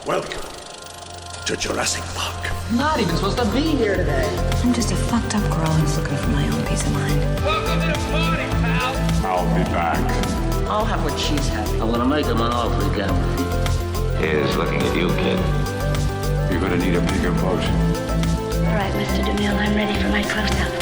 Welcome to Jurassic Park. I'm not even supposed to be here today. I'm just a fucked up girl who's looking for my own peace of mind. Welcome to the party, pal. I'll be back. I'll have what she's having. I'm gonna make him an offer again. Here's looking at you, kid. You're gonna need a bigger boat. All right, Mr. DeMille, I'm ready for my close-up.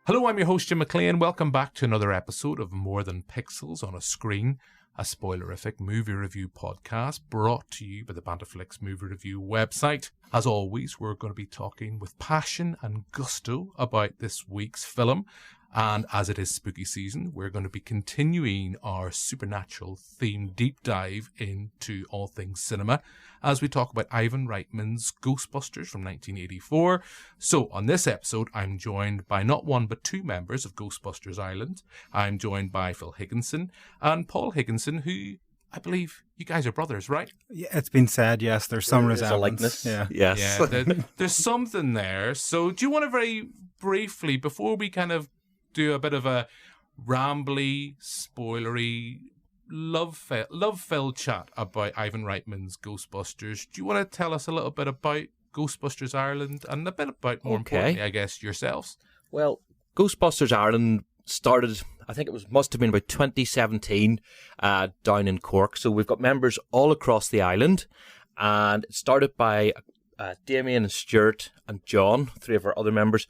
Hello, I'm your host, Jim McLean. Welcome back to another episode of More Than Pixels on a Screen, a spoilerific movie review podcast brought to you by the Banterflix movie review website. As always, we're going to be talking with passion and gusto about this week's film. And as it is spooky season, we're going to be continuing our supernatural themed deep dive into all things cinema as we talk about Ivan Reitman's Ghostbusters from 1984. So on this episode, I'm joined by not one but two members of Ghostbusters Ireland. I'm joined by Phil Higginson and Paul Higginson, who I believe you guys are brothers, right? Yeah, it's been said, yes. There's some resemblance. Yeah. Yes. Yeah, there's something there. So do you want to very briefly, before we kind of do a bit of a rambly, spoilery, love-filled chat about Ivan Reitman's Ghostbusters, do you want to tell us a little bit about Ghostbusters Ireland and a bit about, more importantly, I guess, yourselves? Well, Ghostbusters Ireland started, I think must have been about 2017 down in Cork. So we've got members all across the island, and it started by Damien and Stuart and John, three of our other members,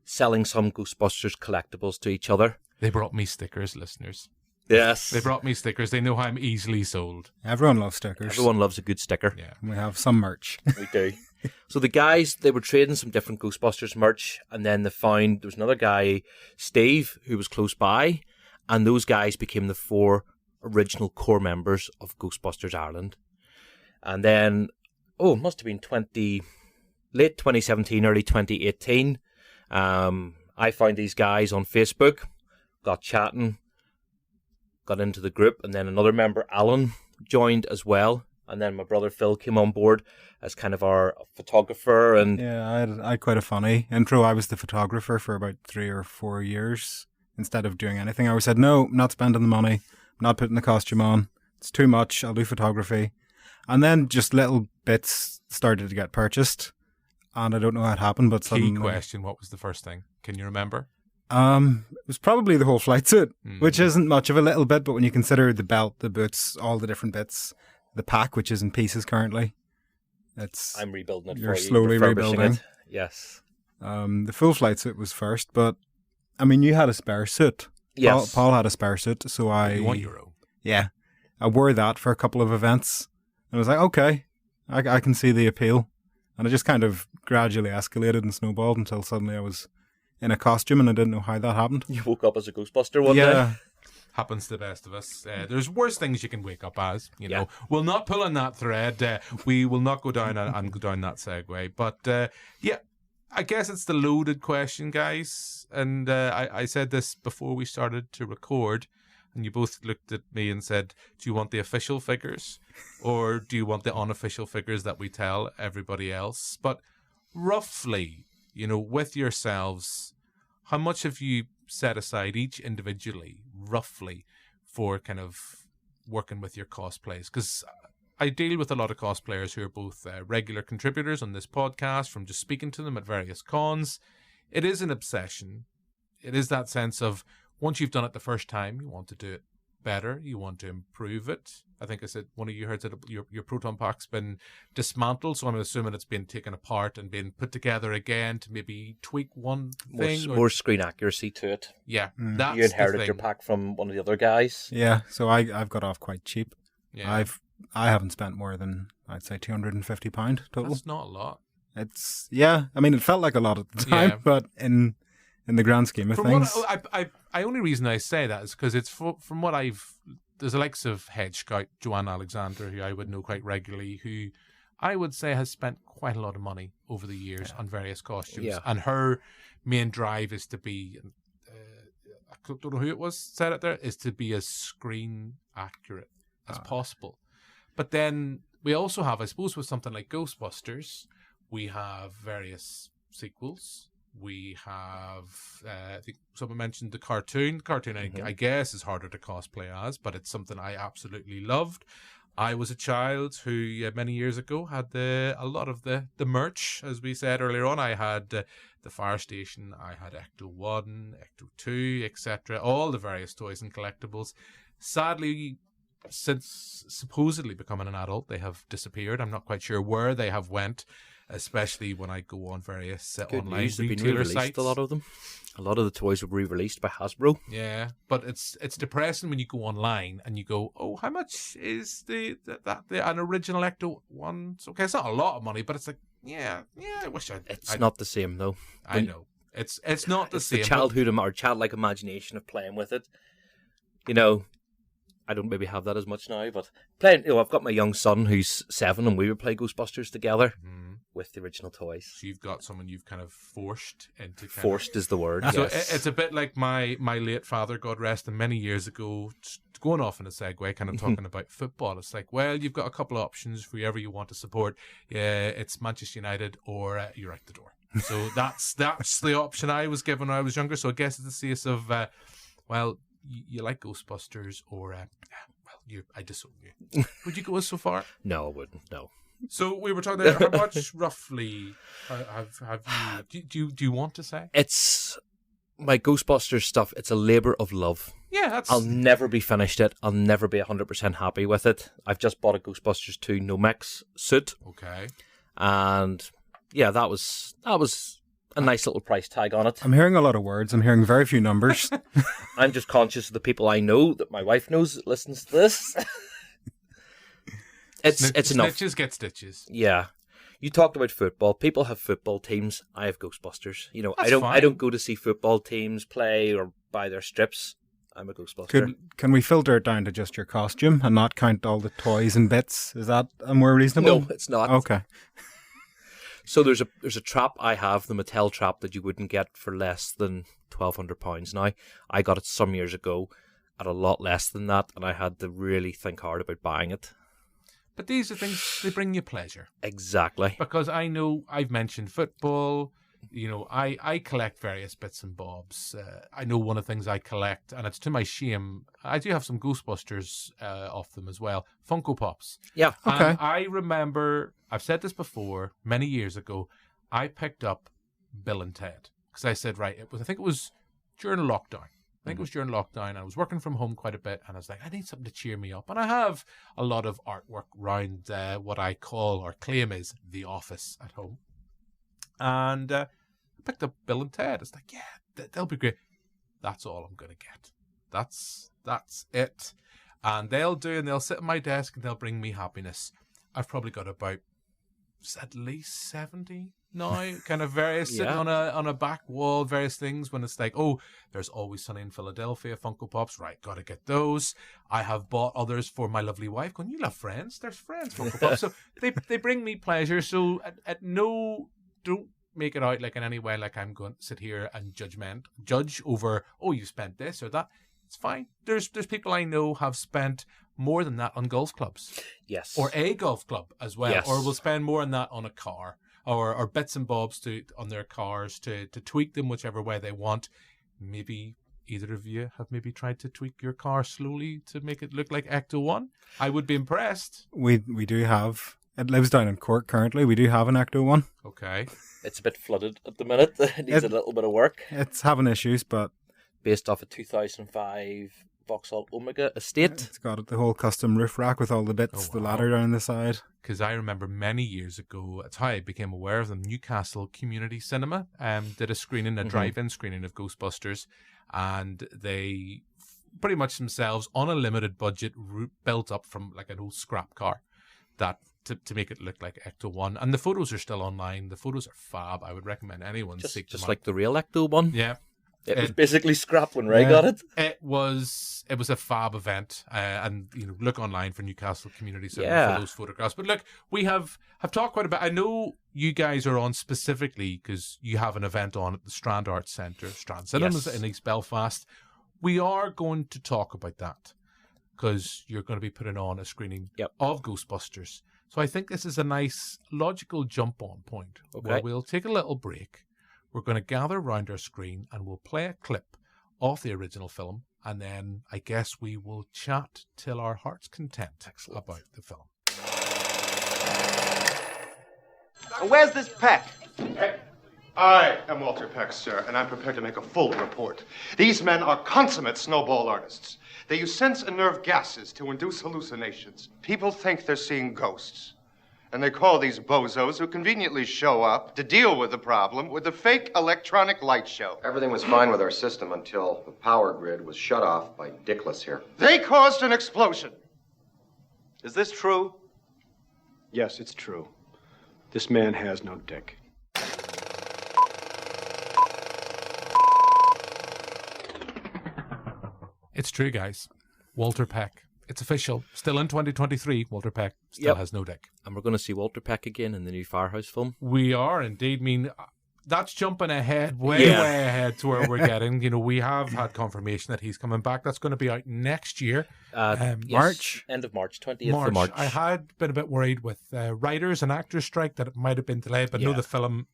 selling some Ghostbusters collectibles to each other. They brought me stickers, listeners. Yes. They brought me stickers. They know how I'm easily sold. Everyone loves stickers. Everyone loves a good sticker. Yeah. We have some merch. We do. So the guys, they were trading some different Ghostbusters merch, and then they found there was another guy, Steve, who was close by, and those guys became the four original core members of Ghostbusters Ireland. And then, it must have been late 2017, early 2018. I found these guys on Facebook, got chatting, got into the group, and then another member, Alan, joined as well. And then my brother Phil came on board as kind of our photographer. And yeah, I had quite a funny intro. I was the photographer for about 3 or 4 years. Instead of doing anything, I always said, no, I'm not spending the money. I'm not putting the costume on. It's too much. I'll do photography. And then just little bits started to get purchased. And I don't know how it happened, but suddenly... Key question, what was the first thing? Can you remember? It was probably the whole flight suit, which isn't much of a little bit, but when you consider the belt, the boots, all the different bits, the pack, which is in pieces currently, I'm rebuilding it for you. You're slowly rebuilding it. Yes. The full flight suit was first, but, I mean, you had a spare suit. Yes. Paul had a spare suit, so You want your own. Yeah. I wore that for a couple of events, and I was like, okay, I can see the appeal. And it just kind of gradually escalated and snowballed until suddenly I was in a costume and I didn't know how that happened. You woke up as a Ghostbuster one day. Happens to the best of us. There's worse things you can wake up as. You know, we'll not pull on that thread. We will not go down and go down that segue. But I guess it's the loaded question, guys. And I said this before we started to record. And you both looked at me and said, do you want the official figures or do you want the unofficial figures that we tell everybody else? But roughly, with yourselves, how much have you set aside each individually, roughly, for kind of working with your cosplays? Because I deal with a lot of cosplayers who are both regular contributors on this podcast, from just speaking to them at various cons. It is an obsession. It is that sense of, once you've done it the first time, you want to do it better. You want to improve it. I think I said, one of you heard that your proton pack's been dismantled, so I'm assuming it's been taken apart and been put together again to maybe tweak one thing. More screen accuracy to it. Yeah, that's you inherited the thing. your pack from one of the other guys. Yeah, so I've got off quite cheap. Yeah. I haven't spent more than, I'd say, £250 total. That's not a lot. I mean, it felt like a lot at the time, but in the grand scheme of things. I only reason I say that is because it's from what there's the likes of Head Scout, Joanne Alexander, who I would know quite regularly, who I would say has spent quite a lot of money over the years on various costumes. Yeah. And her main drive is to be, I don't know who it was said it there, is to be as screen accurate as possible. But then we also have, I suppose, with something like Ghostbusters, we have various sequels. We have, I think someone mentioned the cartoon. The cartoon, I guess, is harder to cosplay as, but it's something I absolutely loved. I was a child who many years ago had a lot of the merch, as we said earlier on. I had the Fire Station, I had Ecto-1, Ecto-2, etc. All the various toys and collectibles. Sadly, since supposedly becoming an adult, they have disappeared. I'm not quite sure where they have went, especially when I go on various online retailer sites. A lot of them. A lot of the toys were re-released by Hasbro. Yeah, but it's depressing when you go online and you go, oh, how much is an original Ecto-1? Okay, it's not a lot of money, but it's like, yeah, I wish I'd... It's not the same, though. I know. It's not the same. The childhood or childlike imagination of playing with it. You know, I don't maybe have that as much now, but playing, I've got my young son who's 7 and we would play Ghostbusters together with the original toys. So you've got someone you've kind of forced into... Forced is the word, So yes. it's a bit like my late father, God rest him, many years ago, going off in a segue, kind of talking about football. It's like, well, you've got a couple of options for whoever you want to support. Yeah, it's Manchester United or you're out the door. So that's the option I was given when I was younger. So I guess it's a case of, you like Ghostbusters or, I disown you. Would you go so far? No, I wouldn't, no. So we were talking about how much roughly have you, do you want to say? It's my Ghostbusters stuff. It's a labour of love. Yeah, I'll never be finished it. I'll never be 100% happy with it. I've just bought a Ghostbusters 2 Nomex suit. Okay. And yeah, that was a nice little price tag on it. I'm hearing a lot of words. I'm hearing very few numbers. I'm just conscious of the people I know that my wife knows that listens to this. It's enough. Snitches get stitches. Yeah. You talked about football. People have football teams. I have Ghostbusters. You know, That's I don't go to see football teams play or buy their strips. I'm a Ghostbuster. Can we filter it down to just your costume and not count all the toys and bits? Is that more reasonable? No, it's not. Okay. So there's a trap I have, the Mattel trap, that you wouldn't get for less than £1,200 now. I got it some years ago at a lot less than that, and I had to really think hard about buying it. But these are things, they bring you pleasure. Exactly. Because I know I've mentioned football. You know, I collect various bits and bobs. I know one of the things I collect, and it's to my shame, I do have some Ghostbusters off them as well. Funko Pops. Yeah. Okay. And I remember, I've said this before, many years ago, I picked up Bill and Ted. Because I said, right, I think it was during lockdown. I think it was during lockdown. I was working from home quite a bit, and I was like, I need something to cheer me up. And I have a lot of artwork around what I call or claim is the office at home. And I picked up Bill and Ted. It's like, yeah, they'll be great. That's all I'm going to get. That's it. And they'll sit at my desk and they'll bring me happiness. I've probably got about at least 70 now, kind of various sitting on a back wall, various things when it's like, oh, there's Always Sunny in Philadelphia Funko Pops, right, gotta get those. I have bought others for my lovely wife, going, you love Friends, there's Friends Funko Pops. So they bring me pleasure. So don't make it out like in any way like I'm going to sit here and judge over, oh, you spent this or that. It's fine. There's people I know have spent more than that on golf clubs. Yes. Or a golf club as well. Yes. Or will spend more on that on a car. Or bits and bobs on their cars to tweak them whichever way they want. Maybe either of you have maybe tried to tweak your car slowly to make it look like Ecto-1. I would be impressed. We do have. It lives down in Cork currently. We do have an Ecto-1. Okay. It's a bit flooded at the minute. It needs a little bit of work. It's having issues, but... Based off a 2005 Vauxhall Omega estate. It's got the whole custom roof rack with all the bits, the ladder down the side. Because I remember many years ago, that's how I became aware of them, Newcastle Community Cinema did a screening, a drive-in screening of Ghostbusters, and they pretty much themselves, on a limited budget, built up from like an old scrap car that to make it look like Ecto-1. And the photos are still online. The photos are fab. I would recommend anyone seek them out. Just like the real Ecto-1? Yeah. It was basically scrap when Ray got it. It was a fab event, and look online for Newcastle Community Cinema for those photographs. But look, we have talked quite a bit. I know you guys are on specifically because you have an event on at the Strand Arts Centre, Strand Cinemas in East Belfast. We are going to talk about that because you're going to be putting on a screening of Ghostbusters. So I think this is a nice logical jump-on point where we'll take a little break. we're going to gather round our screen and we'll play a clip of the original film, and then I guess we will chat till our heart's content about the film. Where's this Peck? I am Walter Peck, sir, and I'm prepared to make a full report. These men are consummate snowball artists. They use sense and nerve gases to induce hallucinations. People think they're seeing ghosts. And they call these bozos who conveniently show up to deal with the problem with a fake electronic light show. Everything was fine with our system until the power grid was shut off by Dickless here. They caused an explosion. Is this true? Yes, it's true. This man has no dick. It's true, guys. Walter Peck. It's official. Still in 2023, Walter Peck still has no dick. And we're going to see Walter Peck again in the new Firehouse film. We are indeed. I mean, that's jumping ahead, way ahead to where we're getting. You know, we have had confirmation that he's coming back. That's going to be out next year. March. End of March, 20th of March. I had been a bit worried with writers and actors strike that it might have been delayed, but no, the film...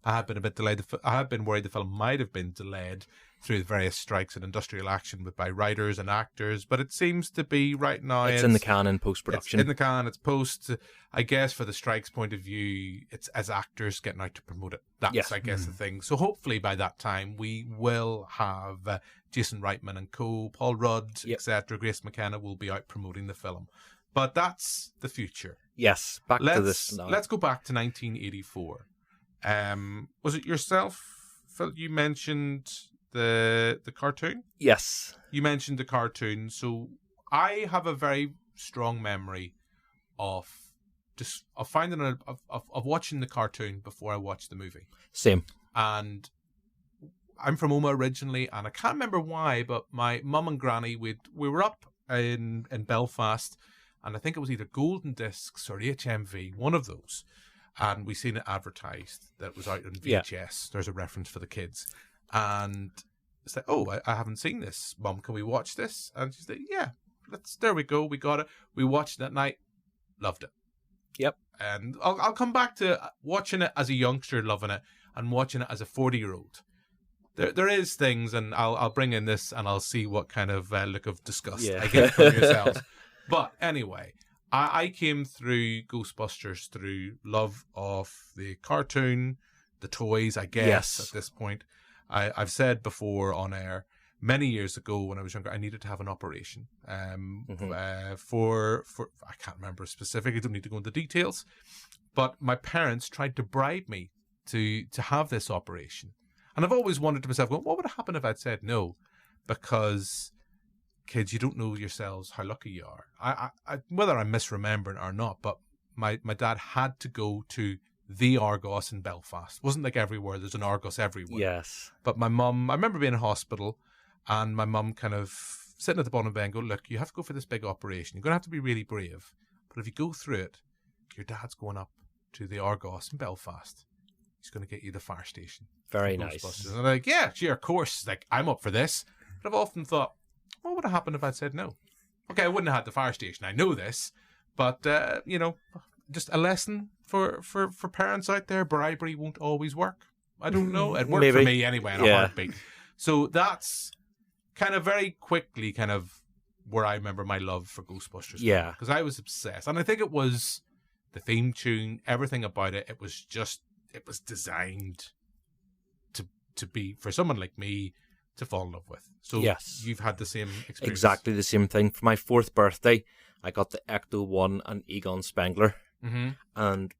I had been a bit delayed. I had been worried the film might have been delayed through the various strikes and industrial action by writers and actors, but it seems to be right now. It's in the can in post-production. It's in the can. It's post. I guess for the strikes point of view, it's as actors getting out to promote it. That's I guess the thing. So hopefully by that time we will have Jason Reitman and co, Paul Rudd, etc. Grace McKenna will be out promoting the film. But that's the future. Yes, back to this now. Let's go back to 1984. Was it yourself, Phil? You mentioned the cartoon? Yes. You mentioned the cartoon. So I have a very strong memory of finding of watching the cartoon before I watched the movie. Same. And I'm from Oma originally, and I can't remember why, but my mum and granny, we were up in Belfast, and I think it was either Golden Discs or HMV, one of those. And we seen it advertised that it was out on VHS. Yeah. There's a reference for the kids. And it's like, oh, I haven't seen this. Mum, can we watch this? And she's like, yeah, there we go. We got it. We watched it that night. Loved it. Yep. And I'll come back to watching it as a youngster, loving it, and watching it as a 40-year-old. There is things, and I'll bring in this, and I'll see what kind of look of disgust I get from yourselves. But anyway... I came through Ghostbusters through love of the cartoon, the toys, I guess, at this point. I've said before on air, many years ago when I was younger, I needed to have an operation. For I can't remember specifically, I don't need to go into details, but my parents tried to bribe me to have this operation. And I've always wondered to myself, well, what would have happened if I'd said no? Because... kids, you don't know yourselves how lucky you are. I whether I'm misremembering or not, but my dad had to go to the Argos in Belfast. It wasn't like everywhere. There's an Argos everywhere. Yes. But my mum, I remember being in hospital, and my mum kind of sitting at the bottom of the bed and go, look, you have to go for this big operation. You're going to have to be really brave. But if you go through it, your dad's going up to the Argos in Belfast. He's going to get you the fire station. Very nice. And I'm like, yeah, sure, of course. Like, I'm up for this. But I've often thought, what would have happened if I'd said no? Okay, I wouldn't have had the fire station. I know this. But, just a lesson for parents out there. Bribery won't always work. I don't know. It worked for me anyway in a heartbeat. So that's kind of very quickly kind of where I remember my love for Ghostbusters. Yeah. Because I was obsessed. And I think it was the theme tune, everything about it. It was designed to be, for someone like me, to fall in love with. So yes, you've had the same experience. Exactly the same thing. For my 4th birthday, I got the Ecto-1 and Egon Spengler. Mm-hmm. And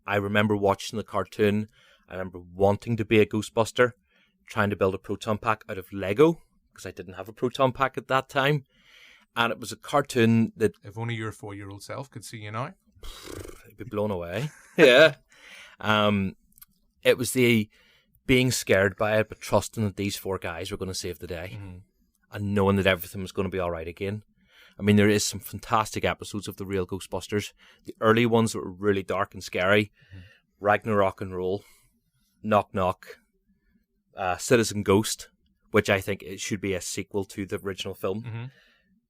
I remember watching the cartoon. I remember wanting to be a Ghostbuster, trying to build a proton pack out of Lego, because I didn't have a proton pack at that time. And it was a cartoon that... if only your 4-year-old self could see you now. I'd be blown away. Yeah. It was the... being scared by it, but trusting that these 4 guys were going to save the day, and knowing that everything was going to be all right again. I mean, there is some fantastic episodes of the real Ghostbusters. The early ones that were really dark and scary, Ragnarok and Roll, Knock Knock, Citizen Ghost, which I think it should be a sequel to the original film. Mm-hmm.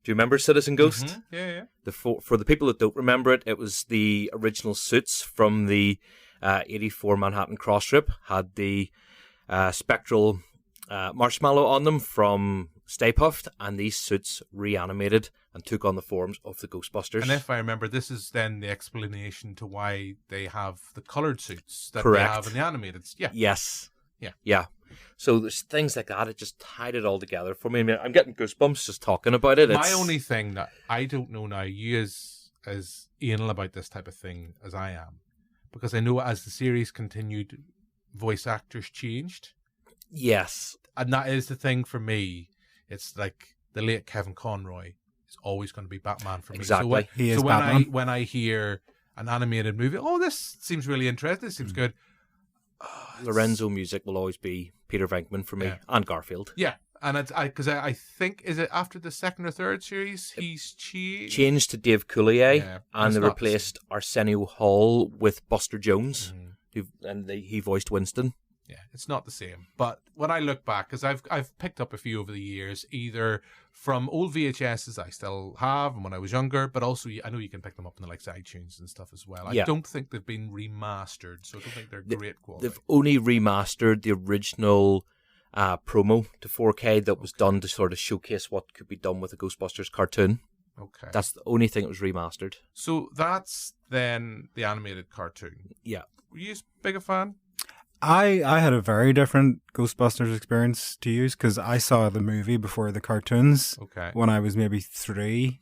Do you remember Citizen Ghost? Mm-hmm. Yeah. For the people that don't remember it, it was the original suits from the '84 Manhattan Cross Trip had the spectral marshmallow on them from Stay Puft, and these suits reanimated and took on the forms of the Ghostbusters. And if I remember, this is then the explanation to why they have the coloured suits that Correct. they have in the animated. Yeah. Yes. Yeah. Yeah. So there's things like that. It just tied it all together for me. I mean, I'm getting goosebumps just talking about it. My only thing that I don't know now, you as anal about this type of thing as I am, because I know as the series continued, voice actors changed. Yes. And that is the thing for me. It's like the late Kevin Conroy is always going to be Batman for me. Exactly. So when I hear an animated movie, oh, this seems really interesting. This seems good. Lorenzo music will always be Peter Venkman for me, and Garfield. Yeah, and I think, is it after the second or third series he's changed to Dave Coulier, and they replaced Arsenio Hall with Buster Jones, he voiced Winston. Yeah, it's not the same. But when I look back, because I've picked up a few over the years, either from old VHSs I still have and when I was younger, but also I know you can pick them up in the likes of iTunes and stuff as well. I don't think they've been remastered, so I don't think they're great quality. They've only remastered the original promo to 4K that was done to sort of showcase what could be done with a Ghostbusters cartoon. Okay. That's the only thing that was remastered. So that's then the animated cartoon. Yeah. Were you as big a fan? I had a very different Ghostbusters experience to use because I saw the movie before the cartoons when I was maybe 3,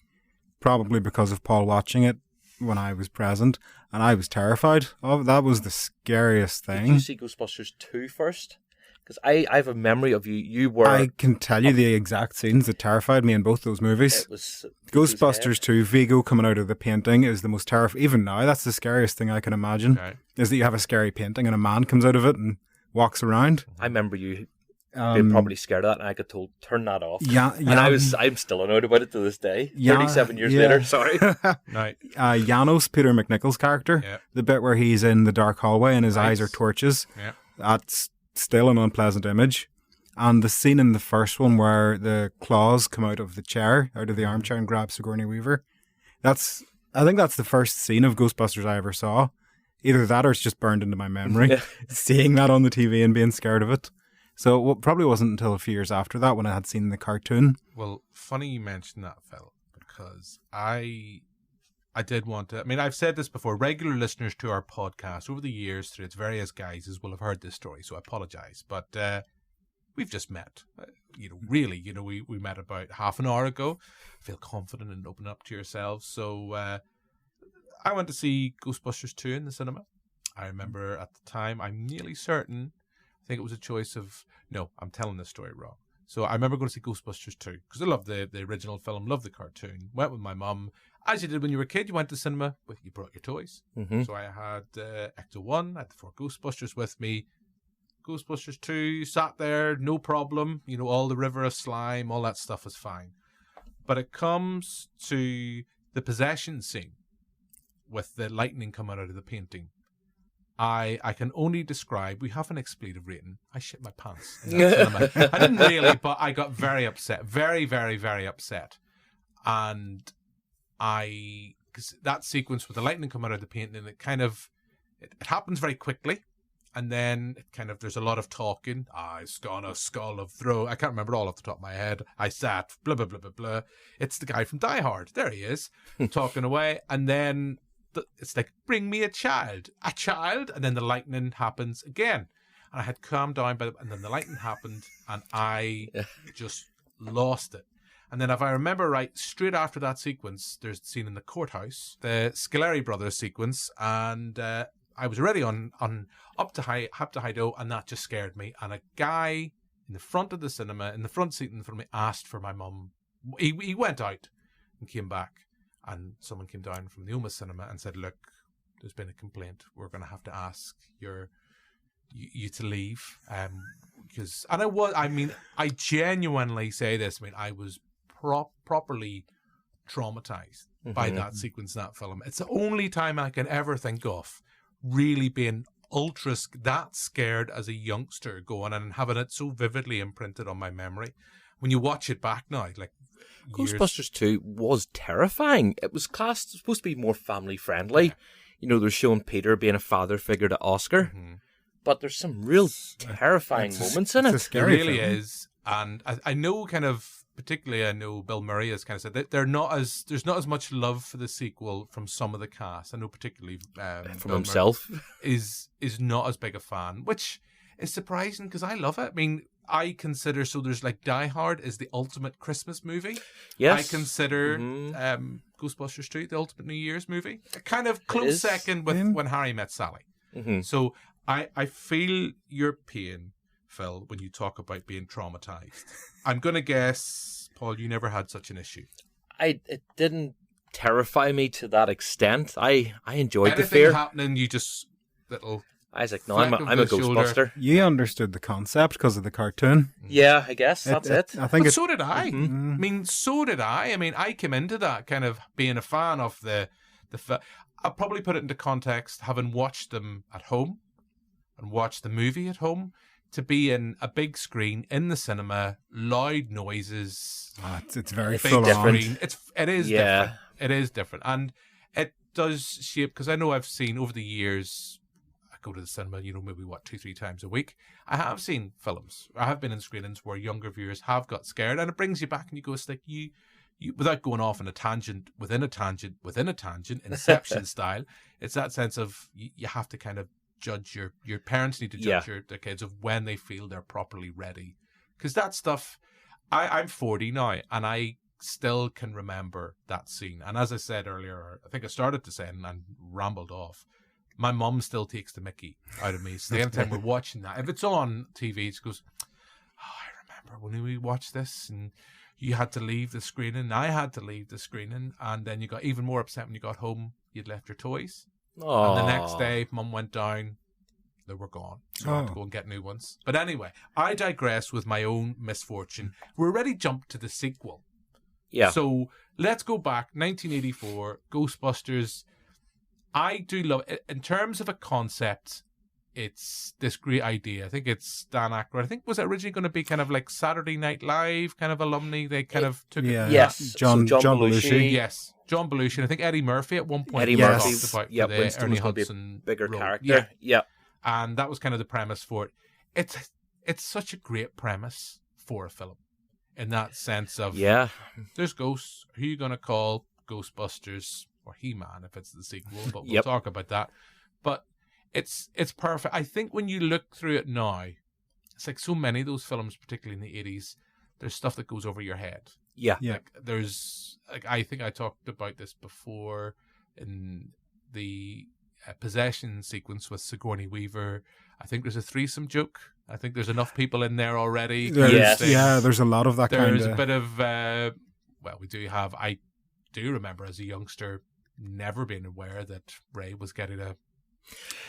probably because of Paul watching it when I was present, and I was terrified of that. Was the scariest thing. Did you see Ghostbusters 2 first? Because I have a memory of you were... I can tell you the exact scenes that terrified me in both those movies. It was Ghostbusters 2, Vigo coming out of the painting is the most terrifying. Even now, that's the scariest thing I can imagine, is that you have a scary painting and a man comes out of it and walks around. I remember you being probably scared of that, and I got told, turn that off. Yeah. And I'm still annoyed about it to this day, 37 years later, sorry. Right. Janos, Peter McNichol's character, the bit where he's in the dark hallway and his eyes are torches, that's still an unpleasant image. And the scene in the first one where the claws come out of the chair, out of the armchair, and grab Sigourney Weaver, I think that's the first scene of Ghostbusters I ever saw. Either that or it's just burned into my memory, seeing that on the TV and being scared of it. So it probably wasn't until a few years after that when I had seen the cartoon. Well, funny you mentioned that, Phil, because I did want to... I mean, I've said this before. Regular listeners to our podcast over the years, through its various guises, will have heard this story, so I apologise. But we've just met. We met about half an hour ago. I feel confident in opening up to yourselves. So I went to see Ghostbusters 2 in the cinema. I remember at the time, I'm nearly certain, I think it was a choice of... No, I'm telling this story wrong. So I remember going to see Ghostbusters 2 because I loved the original film, loved the cartoon. Went with my mum. As you did when you were a kid, you went to the cinema, you brought your toys. Mm-hmm. So I had Ecto 1, I had the 4 Ghostbusters with me. Ghostbusters 2, sat there, no problem. All the river of slime, all that stuff is fine. But it comes to the possession scene with the lightning coming out of the painting. I can only describe, we have an expletive rating. I shit my pants in that cinema. I didn't really, but I got very upset. Very, very, very upset. And because that sequence with the lightning coming out of the painting, it happens very quickly. And then there's a lot of talking. It's gonna skull of throw. I can't remember all off the top of my head. I sat, blah, blah, blah, blah, blah. It's the guy from Die Hard. There he is, talking away. And then it's like, bring me a child. And then the lightning happens again. And I had calmed down, and then the lightning happened, and I just lost it. And then if I remember right, straight after that sequence, there's the scene in the courthouse, the Scoleri brothers sequence, and I was already on up to Hido, and that just scared me. And a guy in the front of the cinema, in the front seat in front of me, asked for my mum. He went out and came back, and someone came down from the Oma cinema and said, look, there's been a complaint. We're going to have to ask you to leave. Because I genuinely say this. I mean, I was properly traumatized by that sequence in that film. It's the only time I can ever think of really being that scared as a youngster going and having it so vividly imprinted on my memory. When you watch it back now, Ghostbusters 2 was terrifying. It was supposed to be more family friendly. they're showing Peter being a father figure to Oscar, but there's some real terrifying moments in it. There really is, and I know particularly I know Bill Murray has kind of said that there's not as much love for the sequel from some of the cast. I know particularly from himself is not as big a fan, which is surprising because I love it. I mean, I consider there's like Die Hard is the ultimate Christmas movie. Yes, I consider Ghostbusters 2 the ultimate New Year's movie. A kind of close second with When Harry Met Sally. So I feel your pain, Phil, when you talk about being traumatized. I'm going to guess, Paul, you never had such an issue. It didn't terrify me to that extent. I enjoyed Anything the fear. happening, you just little. I was like, no, I'm a Ghostbuster. You understood the concept because of the cartoon. Yeah, I guess that's it. I think so did I. I mean, so did I. I mean, I came into that kind of being a fan of the. I'll probably put it into context, having watched them at home and watched the movie at home. To be in a big screen in the cinema, loud noises. It's very big full screen. on. It is different. It is different, and it does shape. Because I know I've seen over the years. I go to the cinema, maybe 2-3 times a week. I have seen films. I have been in screenings where younger viewers have got scared, and it brings you back, and you go, it's like you without going off on a tangent within a tangent within a tangent, Inception style. It's that sense of you have to kind of judge your parents need to judge their kids of when they feel they're properly ready, because that stuff I'm 40 now and I still can remember that scene. And as I said earlier, I think I started to say and rambled off, my mum still takes the mickey out of me. So the anytime we're watching that, if it's on TV, she goes, I remember when we watched this and you had to leave the screening, I had to leave the screening, and then you got even more upset when you got home you'd left your toys. Aww. And the next day, Mum went down. They were gone. So I had to go and get new ones. But anyway, I digress with my own misfortune. We're already jumped to the sequel. Yeah. So let's go back. 1984, Ghostbusters. I do love it. In terms of a concept, it's this great idea. I think it's Dan Aykroyd. I think was it originally going to be kind of like Saturday Night Live kind of alumni? They kind of took it. Yes. John Belushi. Yes. John Belushi, and I think Eddie Murphy at one point. Eddie Murphy, talked about the Winston Ernie was going to Hudson be a bigger role. character. Yeah. And that was kind of the premise for it. It's such a great premise for a film, in that sense of there's ghosts. Who are you going to call Ghostbusters or He-Man if it's the sequel? But we'll talk about that. But it's perfect. I think when you look through it now, it's like so many of those films, particularly in the 80s. There's stuff that goes over your head. Yeah. Like I think I talked about this before in the possession sequence with Sigourney Weaver. I think there's a threesome joke. I think there's enough people in there already. There's a lot of that kind of... There's a bit of... I do remember as a youngster never being aware that Ray was getting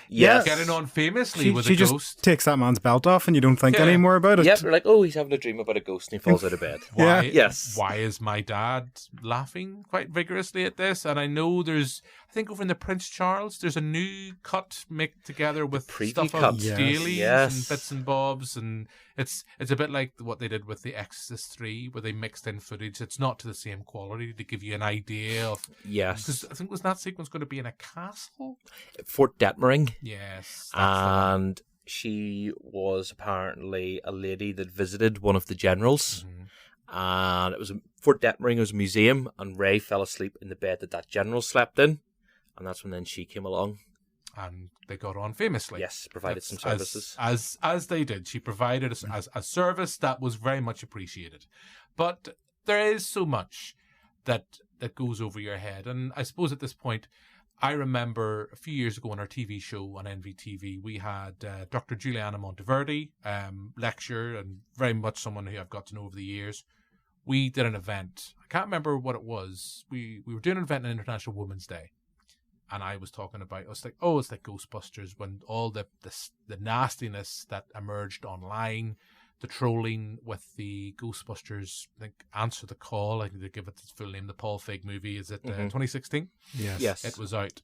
getting on famously with a ghost. She just takes that man's belt off and you don't think any more about it. Yep, they're like, oh, he's having a dream about a ghost and he falls out of bed. Why is my dad laughing quite vigorously at this? And I know I think over in the Prince Charles, there's a new cut mixed together with stuff of Staley's and bits and bobs, and it's a bit like what they did with The Exorcist 3, where they mixed in footage. It's not to the same quality to give you an idea of... Yes. Because I think was that sequence going to be in a castle? Fort Detmering. Yes. And she was apparently a lady that visited one of the generals. Mm-hmm. And it was Fort Detmering was a museum, and Ray fell asleep in the bed that general slept in. And that's when then she came along. And they got on famously. Yes, provided some services. As they did. She provided as a service that was very much appreciated. But there is so much that goes over your head. And I suppose at this point, I remember a few years ago on our TV show on NVTV, we had Dr. Juliana Monteverdi, lecturer, and very much someone who I've got to know over the years. We did an event. I can't remember what it was. We were doing an event on International Women's Day. And I was talking about, it's like Ghostbusters, when all the nastiness that emerged online, the trolling with the Ghostbusters, I think, Answer the Call, I think they give it its full name, the Paul Feig movie, is it 2016? Yes. It was out.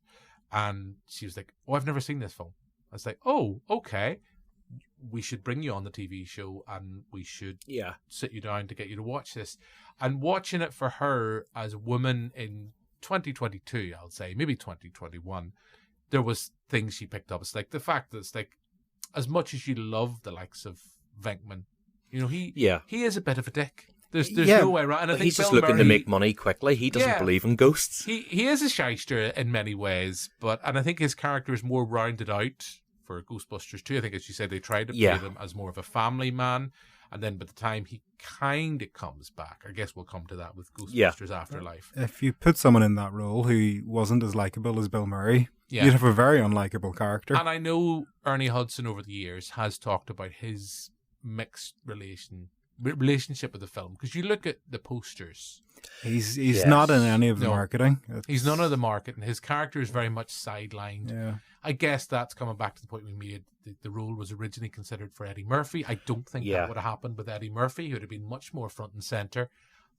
And she was like, I've never seen this film. I was like, oh, okay. We should bring you on the TV show and we should sit you down to get you to watch this. And watching it for her as a woman in 2022, I'll say, maybe 2021, there was things she picked up. It's like the fact that it's like, as much as you love the likes of Venkman, you know, he is a bit of a dick. There's no way around. And I think he's just Bill looking Murray, to make money quickly. He doesn't believe in ghosts. He is a shyster in many ways, and I think his character is more rounded out for Ghostbusters 2. I think, as you said, they tried to play him as more of a family man, and then by the time he kind of comes back, I guess we'll come to that with Ghostbusters Afterlife. If you put someone in that role who wasn't as likable as Bill Murray, you'd have a very unlikable character. And I know Ernie Hudson over the years has talked about his mixed relationship with the film, because you look at the posters, he's not in any of the marketing. He's none of the marketing. His character is very much sidelined. Yeah. I guess that's coming back to the point we made. The role was originally considered for Eddie Murphy. I don't think that would have happened with Eddie Murphy. He would have been much more front and center.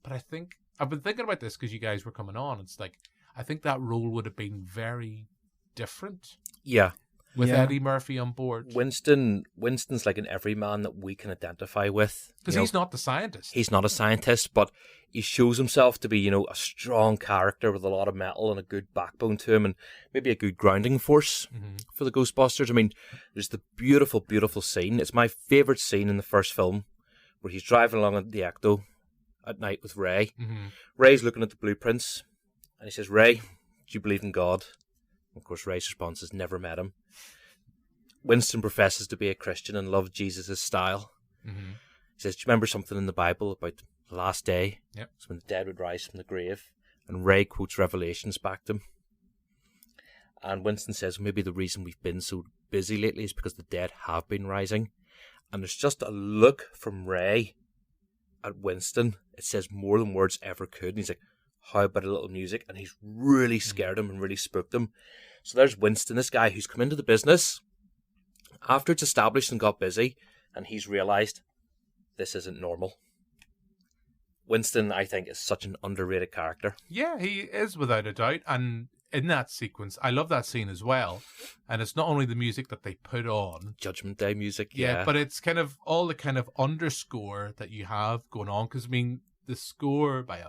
But I think I've been thinking about this because you guys were coming on. It's like, I think that role would have been very different. Yeah. With Eddie Murphy on board. Winston's like an everyman that we can identify with. Because he's not the scientist. He's not a scientist, but he shows himself to be, you know, a strong character with a lot of metal and a good backbone to him, and maybe a good grounding force for the Ghostbusters. I mean, there's the beautiful, beautiful scene. It's my favourite scene in the first film, where he's driving along at the Ecto at night with Ray. Ray's looking at the blueprints, and he says, "Ray, do you believe in God?" Of course, Ray's response is, "Never met him." Winston professes to be a Christian and loves Jesus' style. He says, "Do you remember something in the Bible about the last day? Yep. It's when the dead would rise from the grave." And Ray quotes Revelations back to him. And Winston says, "Maybe the reason we've been so busy lately is because the dead have been rising." And there's just a look from Ray at Winston. It says more than words ever could. And he's like, "How about a little music?" And he's really scared him and really spooked him. So there's Winston, this guy who's come into the business after it's established and got busy, and he's realised this isn't normal. Winston, I think, is such an underrated character. Yeah, he is without a doubt. And in that sequence, I love that scene as well. And it's not only the music that they put on. Judgment Day music, yeah. But it's kind of all the kind of underscore that you have going on. Because, I mean, the score by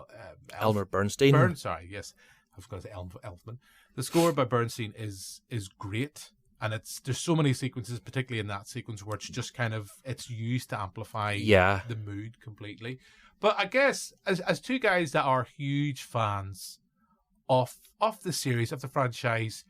Elmer Bernstein. I was going to say Elfman. The score by Bernstein is great. And there's so many sequences, particularly in that sequence, where it's just kind of, it's used to amplify the mood completely. But I guess as two guys that are huge fans of the series, of the franchise,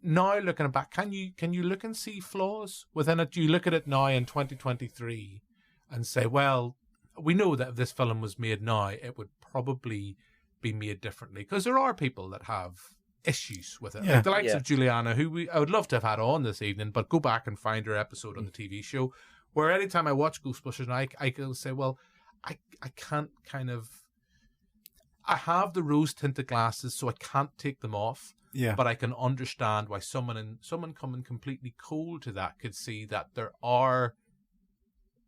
now looking back, can you look and see flaws within it? Do you look at it now in 2023 and say, well, we know that if this film was made now, it would probably be made differently? Because there are people that have issues with it. Like the likes of Juliana, who I would love to have had on this evening, but go back and find her episode on the TV show, where anytime I watch Ghostbusters, and I can say, well, I can't I have the rose-tinted glasses, so I can't take them off. Yeah. But I can understand why someone coming completely cold to that could see that there are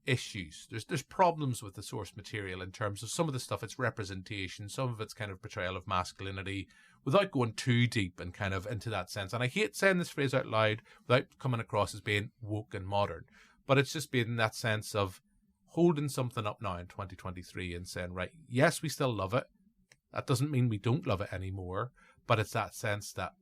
issues. There's problems with the source material in terms of some of the stuff, it's representation, some of it's kind of portrayal of masculinity, without going too deep and kind of into that sense. And I hate saying this phrase out loud without coming across as being woke and modern, but it's just being in that sense of holding something up now in 2023 and saying, right, yes, we still love it. That doesn't mean we don't love it anymore, but it's that sense that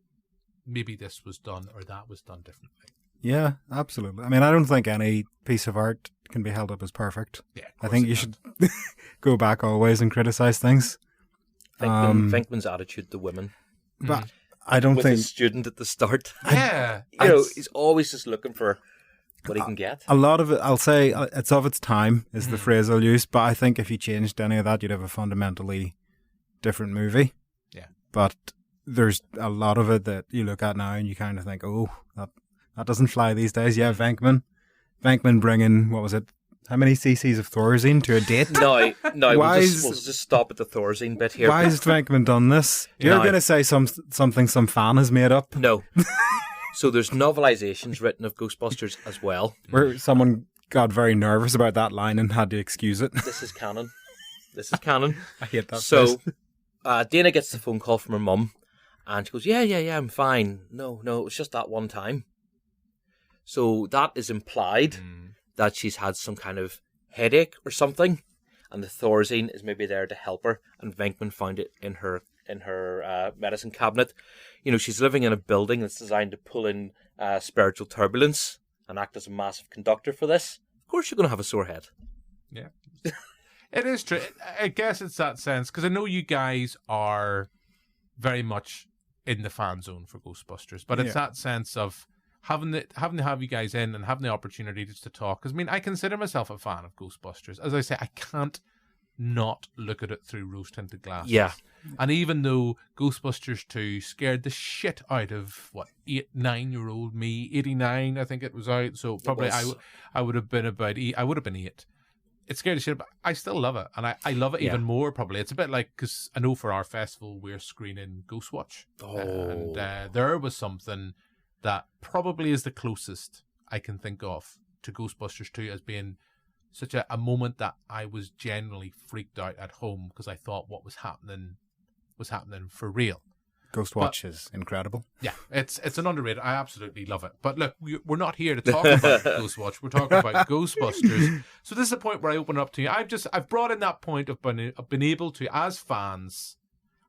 maybe this was done or that was done differently. Yeah, absolutely. I mean, I don't think any piece of art can be held up as perfect. Yeah, I think you should go back always and criticize things. Venkman's attitude to women. But I don't with think... his student at the start. Yeah. He's always just looking for what he can get. A lot of it, I'll say, it's of its time, is the phrase I'll use. But I think if you changed any of that, you'd have a fundamentally different movie. Yeah. But there's a lot of it that you look at now and you kind of think, oh, that doesn't fly these days. Yeah, Venkman bringing, what was it, how many cc's of Thorazine to a date? No, we'll just stop at the Thorazine bit here. Why has Venkman done this? You're going to say something some fan has made up? No. So there's novelizations written of Ghostbusters as well. Where someone got very nervous about that line and had to excuse it. This is canon. I hate that. So Dana gets the phone call from her mum and she goes, yeah, I'm fine. No, it was just that one time. So that is implied that she's had some kind of headache or something, and the Thorazine is maybe there to help her, and Venkman found it in her in her medicine cabinet. You know, she's living in a building that's designed to pull in spiritual turbulence and act as a massive conductor for this. Of course you're going to have a sore head. Yeah. It is true. I guess it's that sense, because I know you guys are very much in the fan zone for Ghostbusters, but it's that sense of having to have you guys in and having the opportunity just to talk. Because, I mean, I consider myself a fan of Ghostbusters. As I say, I can't not look at it through rose-tinted glasses. Yeah. And even though Ghostbusters 2 scared the shit out of, 9-year-old me, 89, I think it was out. So probably I would have been about 8. I would have been 8. It scared the shit, but I still love it. And I love it even more, probably. It's a bit like, because I know for our festival, we're screening Ghostwatch. Oh. And there was something that probably is the closest I can think of to Ghostbusters 2 as being such a moment that I was genuinely freaked out at home because I thought what was happening for real. Ghostwatch is incredible. Yeah, it's an underrated. I absolutely love it. But look, we're not here to talk about Ghostwatch. We're talking about Ghostbusters. So this is the point where I open up to you. I've brought in that point of being able to, as fans,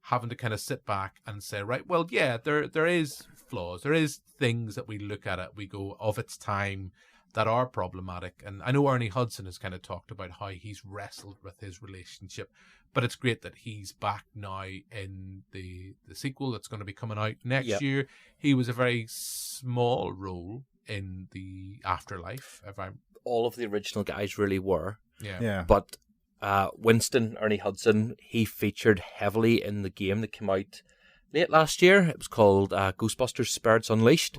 having to kind of sit back and say, right, well, yeah, there is flaws. There is things that we look at it, we go, of its time, that are problematic. And I know Ernie Hudson has kind of talked about how he's wrestled with his relationship, but it's great that he's back now in the sequel that's going to be coming out next year. He was a very small role in the Afterlife. All of the original guys really were. Yeah. But Winston, Ernie Hudson, he featured heavily in the game that came out late last year. It was called Ghostbusters Spirits Unleashed,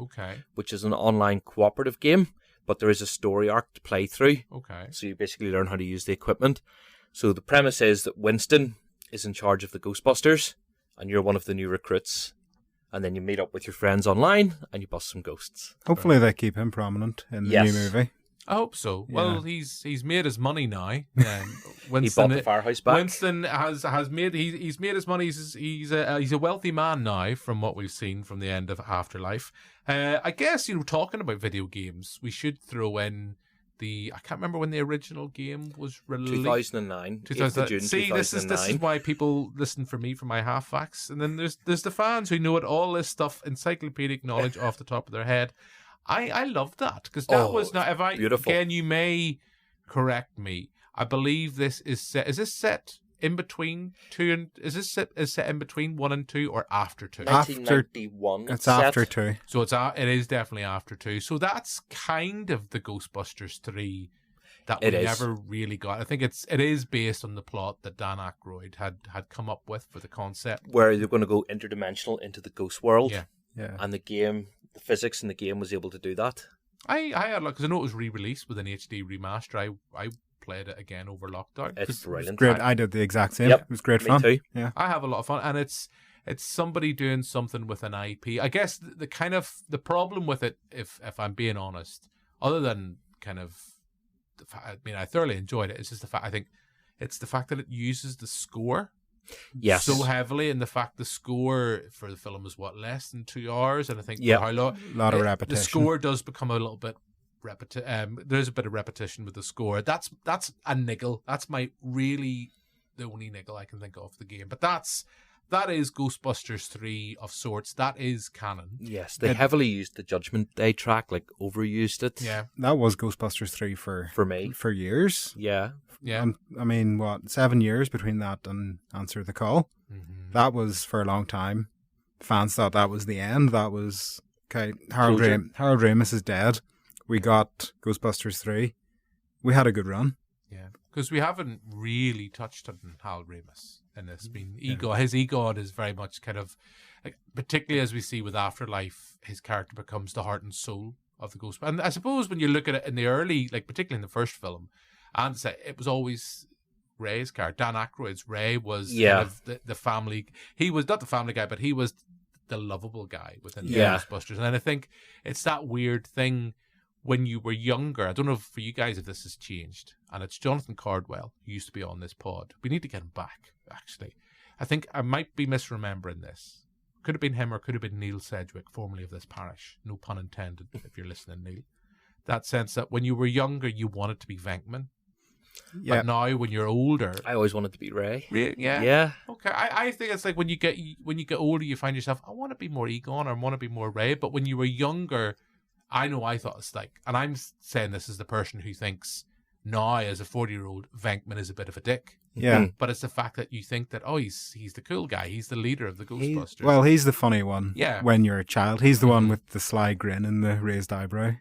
which is an online cooperative game. But there is a story arc to play through. Okay. So you basically learn how to use the equipment. So the premise is that Winston is in charge of the Ghostbusters, and you're one of the new recruits. And then you meet up with your friends online, and you bust some ghosts. Hopefully they keep him prominent in the new movie. I hope so. Yeah. Well, he's made his money now. Winston, he bought the firehouse back. Winston has made he's made his money. He's a wealthy man now, from what we've seen from the end of Afterlife. I guess, talking about video games, we should throw in I can't remember when the original game was released. 2009. 2000, June, see, 2009. This is why people listen for me for my half facts, and then there's the fans who know it, all this stuff, encyclodic knowledge off the top of their head. I love that, because that was not. Beautiful. Again, you may correct me. I believe this is set. Is this set in between 2 and? Is set in between 1 and 2 or after 2? 1991. It's after 2. So it is definitely after 2. So that's kind of the Ghostbusters 3 that we never really got. I think it is based on the plot that Dan Aykroyd had come up with for the concept, where they're going to go interdimensional into the ghost world. Yeah. And the physics in the game was able to do that. I had luck, because I know it was re-released with an HD remaster. I played it again over lockdown. It's brilliant. Great. I did the exact same. Yep, it was great me fun. Too. Yeah, I have a lot of fun, and it's somebody doing something with an IP. I guess the kind of the problem with it, if I'm being honest, other than kind of, I thoroughly enjoyed it. It's just the fact, I think it's the fact that it uses the score. Yes. So heavily, and the fact the score for the film is less than 2 hours, and I think how long, a lot of repetition. The score does become a little bit there's a bit of repetition with the score. That's a niggle. That's the only niggle I can think of the game. But that is Ghostbusters 3 of sorts. That is canon. Yes, they heavily used the Judgment Day track, overused it. Yeah, that was Ghostbusters 3 for me for years. Yeah. Yeah. 7 years between that and Answer the Call. Mm-hmm. That was for a long time. Fans thought that was the end. That was okay. Harold Ramis is dead. We got Ghostbusters 3. We had a good run. Yeah, because we haven't really touched on Harold Ramis in this. His ego is very much kind of, particularly as we see with Afterlife, his character becomes the heart and soul of the Ghostbusters. And I suppose when you look at it in the early, particularly in the first film, and it was always Ray's character. Dan Aykroyd's Ray was kind of the family. He was not the family guy, but he was the lovable guy within the Ghostbusters. And I think it's that weird thing when you were younger. I don't know for you guys if this has changed. And it's Jonathan Cardwell, who used to be on this pod. We need to get him back, actually. I think I might be misremembering this. Could have been him or could have been Neil Sedgwick, formerly of this parish. No pun intended, if you're listening, Neil. That sense that when you were younger, you wanted to be Venkman. Yeah. But now, when you're older... I always wanted to be Ray. Yeah. Yeah. Okay, I think it's like when you get older, you find yourself, I want to be more Egon or I want to be more Ray. But when you were younger, I know I thought it's like, and I'm saying this as the person who thinks now as a 40-year-old, Venkman is a bit of a dick. Yeah. But it's the fact that you think that, oh, he's the cool guy. He's the leader of the Ghostbusters. He's the funny one. Yeah. When you're a child. He's the one with the sly grin and the raised eyebrow.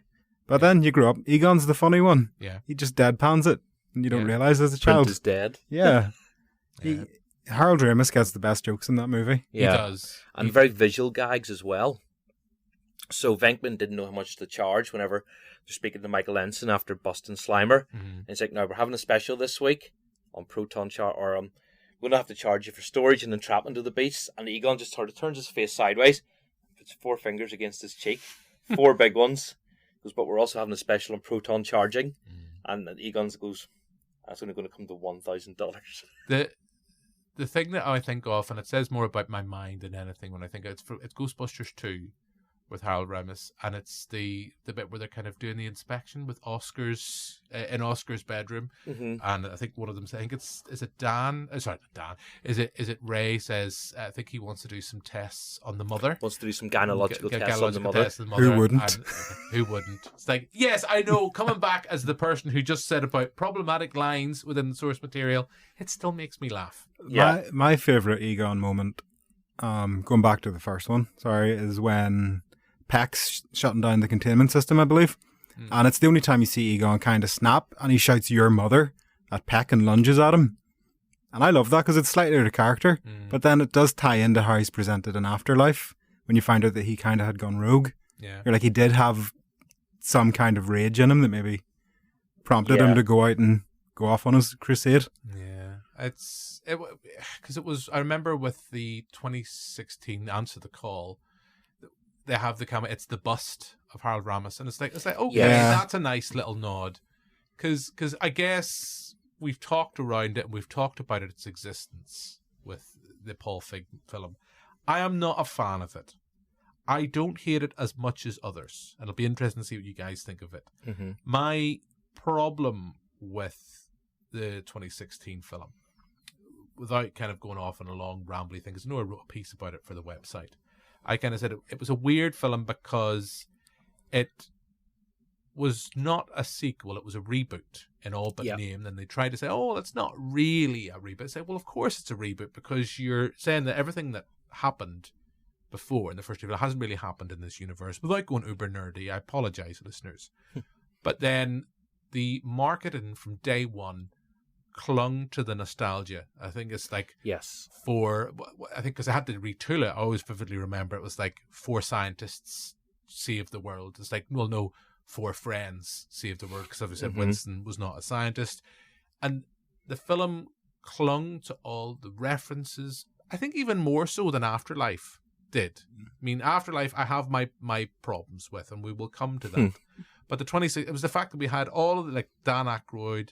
But then you grow up, Egon's the funny one. Yeah. He just deadpans it. And you don't realise as a child. Print is dead. Yeah. Harold Ramis gets the best jokes in that movie. Yeah. He does. And very visual gags as well. So Venkman didn't know how much to charge whenever they're speaking to Michael Ensign after busting Slimer. And he's like, "Now we're having a special this week on Proton Chart, or we're going to have to charge you for storage and entrapment of the beast." And Egon just sort of turns his face sideways, puts 4 fingers against his cheek, 4 big ones. Goes, "But we're also having a special on proton charging." And Egon goes, "That's only going to come to $1,000. The thing that I think of, and it says more about my mind than anything when I think it's Ghostbusters 2 with Harold Ramis, and it's the bit where they're kind of doing the inspection with Oscar's in Oscar's bedroom, and I think one of them, is it Dan? Sorry, not Dan. Is it Ray says I think he wants to do some tests on the mother. Wants to do some gynecological tests on the mother. Who wouldn't? Who wouldn't? It's like, yes, I know. Coming back as the person who just said about problematic lines within the source material, it still makes me laugh. Yeah. My favourite Egon moment, going back to the first one, is when Peck's shutting down the containment system, I believe. And it's the only time you see Egon kind of snap, and he shouts "your mother" at Peck and lunges at him. And I love that because it's slightly out of character, but then it does tie into how he's presented in Afterlife when you find out that he kind of had gone rogue. Yeah. You're like, he did have some kind of rage in him that maybe prompted him to go out and go off on his crusade. Yeah. Because it was, I remember with the 2016 Answer the Call, they have the camera, it's the bust of Harold Ramis, and it's like okay, that's a nice little nod, because I guess we've talked around it and we've talked about its existence with the Paul Feig film. I am not a fan of it. I don't hate it as much as others, and it'll be interesting to see what you guys think of it. My problem with the 2016 film, without kind of going off on a long rambly thing, because I know I wrote a piece about it for the website. I kind of said it was a weird film because it was not a sequel, it was a reboot in all but name. And they tried to say, oh, it's not really a reboot. I say, well, of course it's a reboot, because you're saying that everything that happened before in the first reboot hasn't really happened in this universe. Without going uber nerdy, I apologize, listeners. But then the marketing from day one clung to the nostalgia. I think it's like, because I had to retool it. I always vividly remember it was like 4 scientists saved the world. It's like, well, no, 4 friends saved the world, because as I said, Winston was not a scientist. And the film clung to all the references, I think even more so than Afterlife did. I mean, Afterlife I have my problems with, and we will come to that. But the 26, it was the fact that we had all of the, like, Dan Aykroyd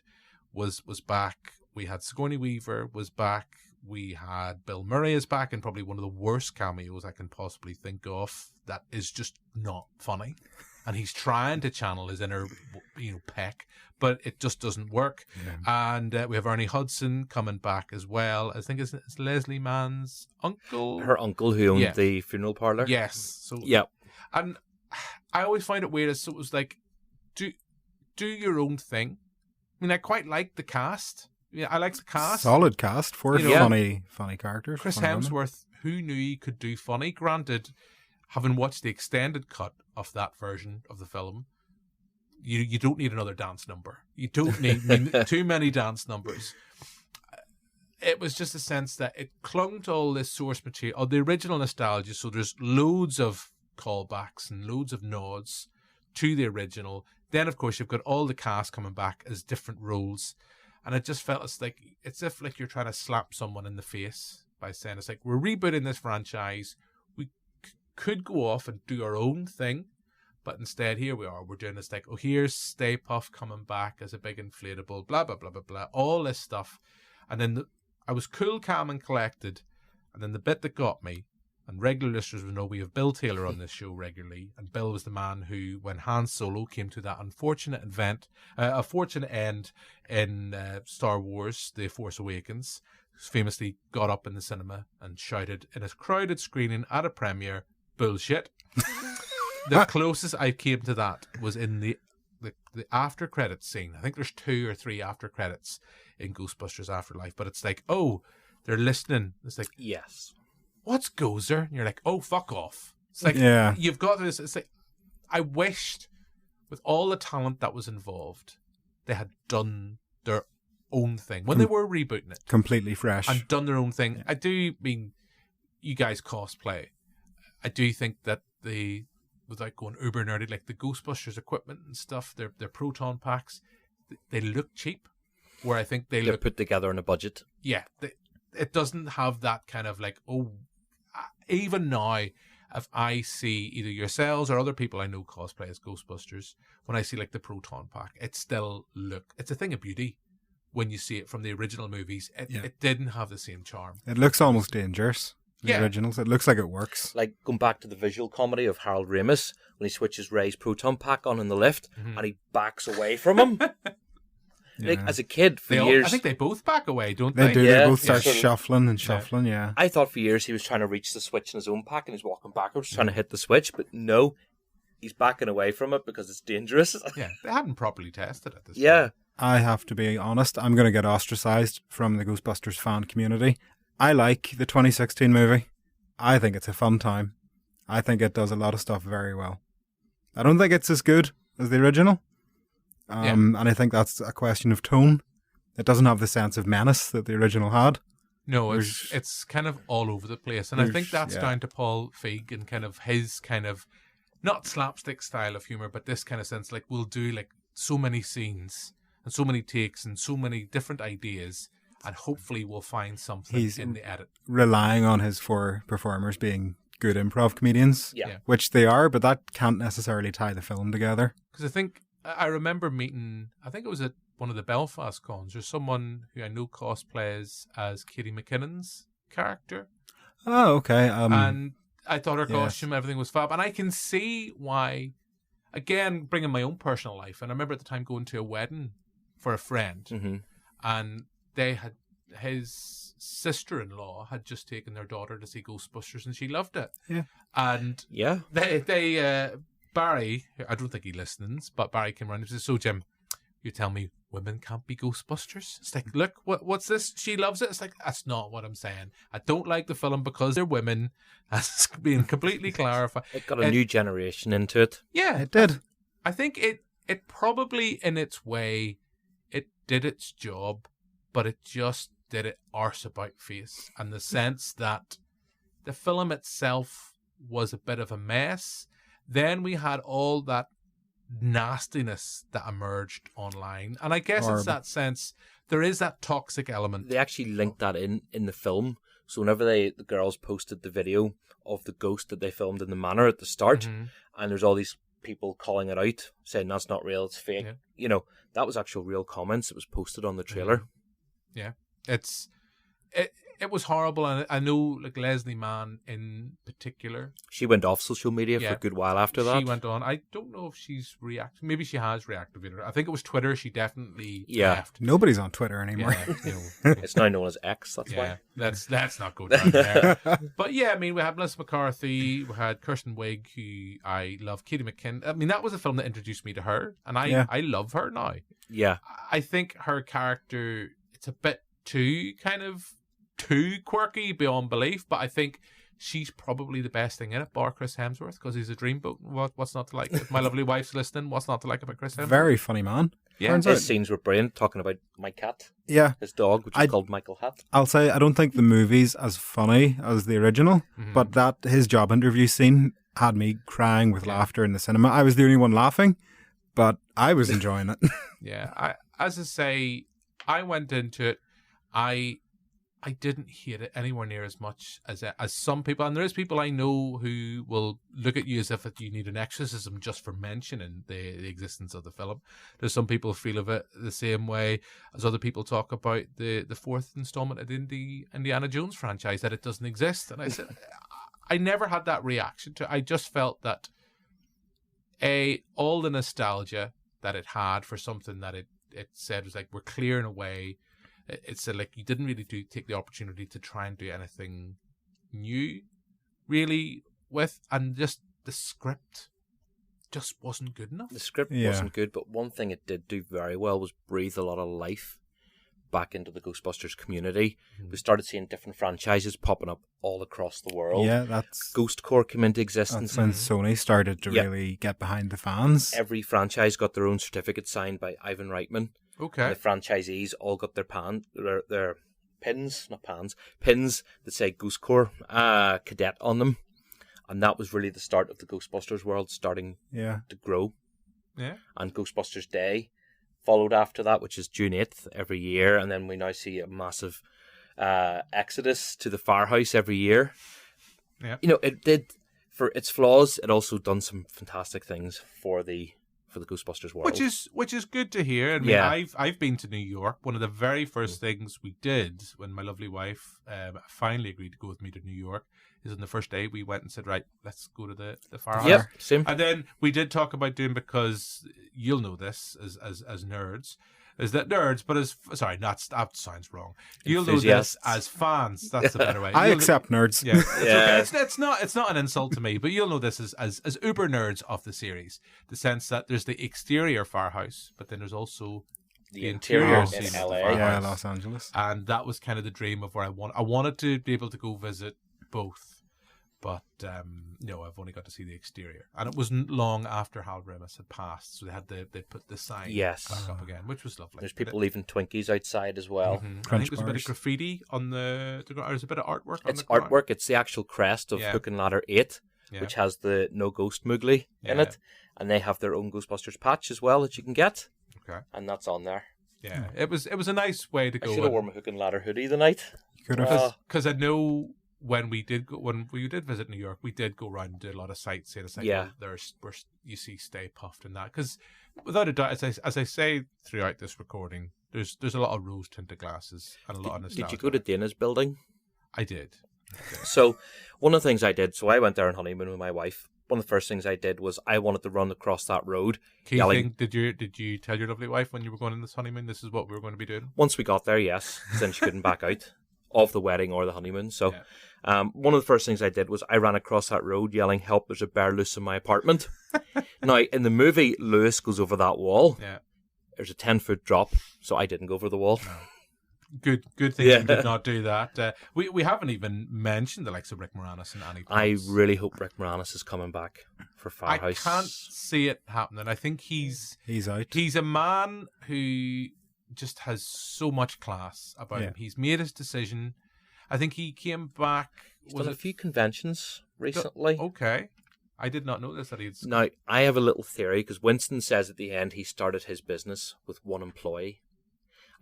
was back. We had Sigourney Weaver was back. We had Bill Murray is back, and probably one of the worst cameos I can possibly think of. That is just not funny, and he's trying to channel his inner, Peck, but it just doesn't work. And we have Ernie Hudson coming back as well. I think it's Leslie Mann's uncle, her uncle who owned the funeral parlor. Yes. So and I always find it weird. So it was like, do your own thing. I mean, I quite like the cast. Yeah, I like the cast. Solid cast. 4 funny characters. Chris funny Hemsworth, who knew he could do funny? Granted, having watched the extended cut of that version of the film, you don't need another dance number. You don't need too many dance numbers. It was just a sense that it clung to all this source material, the original nostalgia. So there's loads of callbacks and loads of nods to the original. Then, of course, you've got all the cast coming back as different roles. And it just felt it's if you're trying to slap someone in the face by saying, it's like, we're rebooting this franchise. We could go off and do our own thing. But instead, here we are. We're doing this like, oh, here's Stay Puft coming back as a big inflatable, blah, blah, blah, blah, blah. All this stuff. And then I was cool, calm, and collected. And then the bit that got me, and regular listeners will know we have Bill Taylor on this show regularly, and Bill was the man who, when Han Solo came to that unfortunate end in Star Wars: The Force Awakens, famously got up in the cinema and shouted in a crowded screening at a premiere, "Bullshit." The closest I came to that was in the after credits scene. I think there's 2 or 3 after credits in Ghostbusters Afterlife, but it's like, oh, they're listening. It's like, yes, what's Gozer? And you're like, oh, fuck off. It's like, you've got this. It's like, I wished with all the talent that was involved, they had done their own thing when they were rebooting it. Completely fresh. And done their own thing. I do mean, you guys cosplay. I do think that without going uber nerdy, like the Ghostbusters equipment and stuff, their proton packs, they look cheap. Where I think they're put together on a budget. Yeah, it doesn't have that kind of like, oh, even now, if I see either yourselves or other people I know cosplay as Ghostbusters, when I see like the proton pack, it's a thing of beauty. When you see it from the original movies, it didn't have the same charm. It looks almost dangerous. The originals. It looks like it works. Like going back to the visual comedy of Harold Ramis when he switches Ray's proton pack on in the lift and he backs away from him. Like as a kid, for years, I think they both back away, don't they? They do. They both start shuffling and shuffling. Yeah. I thought for years he was trying to reach the switch in his own pack and he's walking backwards trying to hit the switch, but no, he's backing away from it because it's dangerous. Yeah, they hadn't properly tested it. Yeah. I have to be honest. I'm going to get ostracized from the Ghostbusters fan community. I like the 2016 movie. I think it's a fun time. I think it does a lot of stuff very well. I don't think it's as good as the original. And I think that's a question of tone. It doesn't have the sense of menace that the original had. No, it's kind of all over the place. And I think that's down to Paul Feig and kind of his kind of, not slapstick style of humour, but this kind of sense, like we'll do like so many scenes and so many takes and so many different ideas, and hopefully we'll find something in the edit. Relying on his 4 performers being good improv comedians, which they are, but that can't necessarily tie the film together. Because I remember meeting, I think it was at one of the Belfast cons, there's someone who I know cosplays as Katie McKinnon's character. Oh, okay. And I thought her costume, everything was fab. And I can see why, again, bringing my own personal life. And I remember at the time going to a wedding for a friend. And his sister-in-law had just taken their daughter to see Ghostbusters and she loved it. Yeah. And they Barry, I don't think he listens, but Barry came around and says, "So Jim, you tell me women can't be Ghostbusters?" It's like, look, what's this? She loves it. It's like, that's not what I'm saying. I don't like the film because they're women. That's being completely clarified. It got a new generation into it. Yeah, it did. I think it probably, in its way, it did its job, but it just did it arse about face. And the sense that the film itself was a bit of a mess. Then we had all that nastiness that emerged online. And I guess it's that sense, there is that toxic element. They actually linked that in the film. So whenever the girls posted the video of the ghost that they filmed in the manor at the start, and there's all these people calling it out, saying that's not real, it's fake. Yeah. You know, that was actual real comments. It was posted on the trailer. Yeah. It was horrible, and I know, like, Leslie Mann in particular. She went off social media for a good while after that. She went on. I don't know if she's reacted. Maybe she has reactivated it. I think it was Twitter. She definitely left. Nobody's on Twitter anymore. Yeah, it's now known as X, that's why. Let's not go down there. But yeah, I mean, we had Melissa McCarthy, we had Kirsten Wiig, who I love, Katie McKinnon. I mean, that was a film that introduced me to her, and I love her now. Yeah. I think her character, it's a bit too quirky beyond belief, but I think she's probably the best thing in it, bar Chris Hemsworth, because he's a dreamboat. What's not to like? If my lovely wife's listening, what's not to like about Chris Hemsworth? Very funny man. Yeah, his scenes were brilliant, talking about my cat. Yeah. His dog, which is called Michael Hat. I'll say, I don't think the movie's as funny as the original, but that his job interview scene had me crying with laughter in the cinema. I was the only one laughing, but I was enjoying it. Yeah, as I say, I went into it, I didn't hate it anywhere near as much as some people. And there is people I know who will look at you as if you need an exorcism just for mentioning the existence of the film. There's some people feel of it the same way as other people talk about the fourth installment in the Indiana Jones franchise, that it doesn't exist. And I said, I never had that reaction to it. I just felt that all the nostalgia that it had for something that it said was like, we're clearing away it's like you didn't really take the opportunity to try and do anything new, really, and just the script just wasn't good enough. The script wasn't good, but one thing it did do very well was breathe a lot of life back into the Ghostbusters community. We started seeing different franchises popping up all across the world. Yeah, that's... Ghost Corps came into existence. That's when Sony started to really get behind the fans. Every franchise got their own certificate signed by Ivan Reitman. Okay. And the franchisees all got their pins that say Ghost Corps Cadet on them. And that was really the start of the Ghostbusters world starting to grow. Yeah. And Ghostbusters Day followed after that, which is June 8th every year. And then we now see a massive exodus to the firehouse every year. Yeah. You know, it did, for its flaws, it also done some fantastic things for the Ghostbusters world. Which is good to hear. I mean, I've been to New York. One of the very first things we did when my lovely wife finally agreed to go with me to New York is on the first day we went and said, right, let's go to the firehouse. Yep, same. And then we did talk about doing, because you'll know this as nerds, that sounds wrong. You'll know this as fans. That's the better way. I accept nerds. Yeah, it's not an insult to me, but you'll know this as uber nerds of the series. The sense that there's the exterior firehouse, but then there's also the interior in scene LA. of the firehouse. Yeah, Los Angeles. And that was kind of the dream of where I wanted to be able to go visit both. But no, I've only got to see the exterior, and it wasn't long after Hal Ramis had passed, so they put the sign back up again, which was lovely. There's people leaving Twinkies outside as well. I think there's a bit of graffiti on there's a bit of artwork. It's artwork. It's the actual crest of Hook and Ladder 8, which has the No Ghost Moogly in it, and they have their own Ghostbusters patch as well that you can get. Okay, and that's on there. Yeah, it was a nice way to go. I should have worn my Hook and Ladder hoodie the night. Because I know. When we did visit New York, we did go around and do a lot of sightseeing. It's like, there's where you see Stay Puft and that, because without a doubt, as I say throughout this recording, there's a lot of rose tinted glasses and a lot of nostalgia. Did you go to Dana's building? I did. So one of the things I did, I went there on honeymoon with my wife. One of the first things I did was I wanted to run across that road. Did you tell your lovely wife when you were going on this honeymoon, this is what we were going to be doing? Once we got there, yes. Then she couldn't back out of the wedding or the honeymoon. So one of the first things I did was I ran across that road yelling, "Help, there's a bear loose in my apartment." Now, in the movie, Lewis goes over that wall. Yeah. There's a 10-foot drop, so I didn't go over the wall. No. Good thing you did not do that. We haven't even mentioned the likes of Rick Moranis and Annie Potts. I really hope Rick Moranis is coming back for Firehouse. I can't see it happening. I think he's out. He's a man who just has so much class about him. He's made his decision. I think he came back. He's done a few conventions recently. Okay. I did not know this. Now, I have a little theory, because Winston says at the end he started his business with one employee.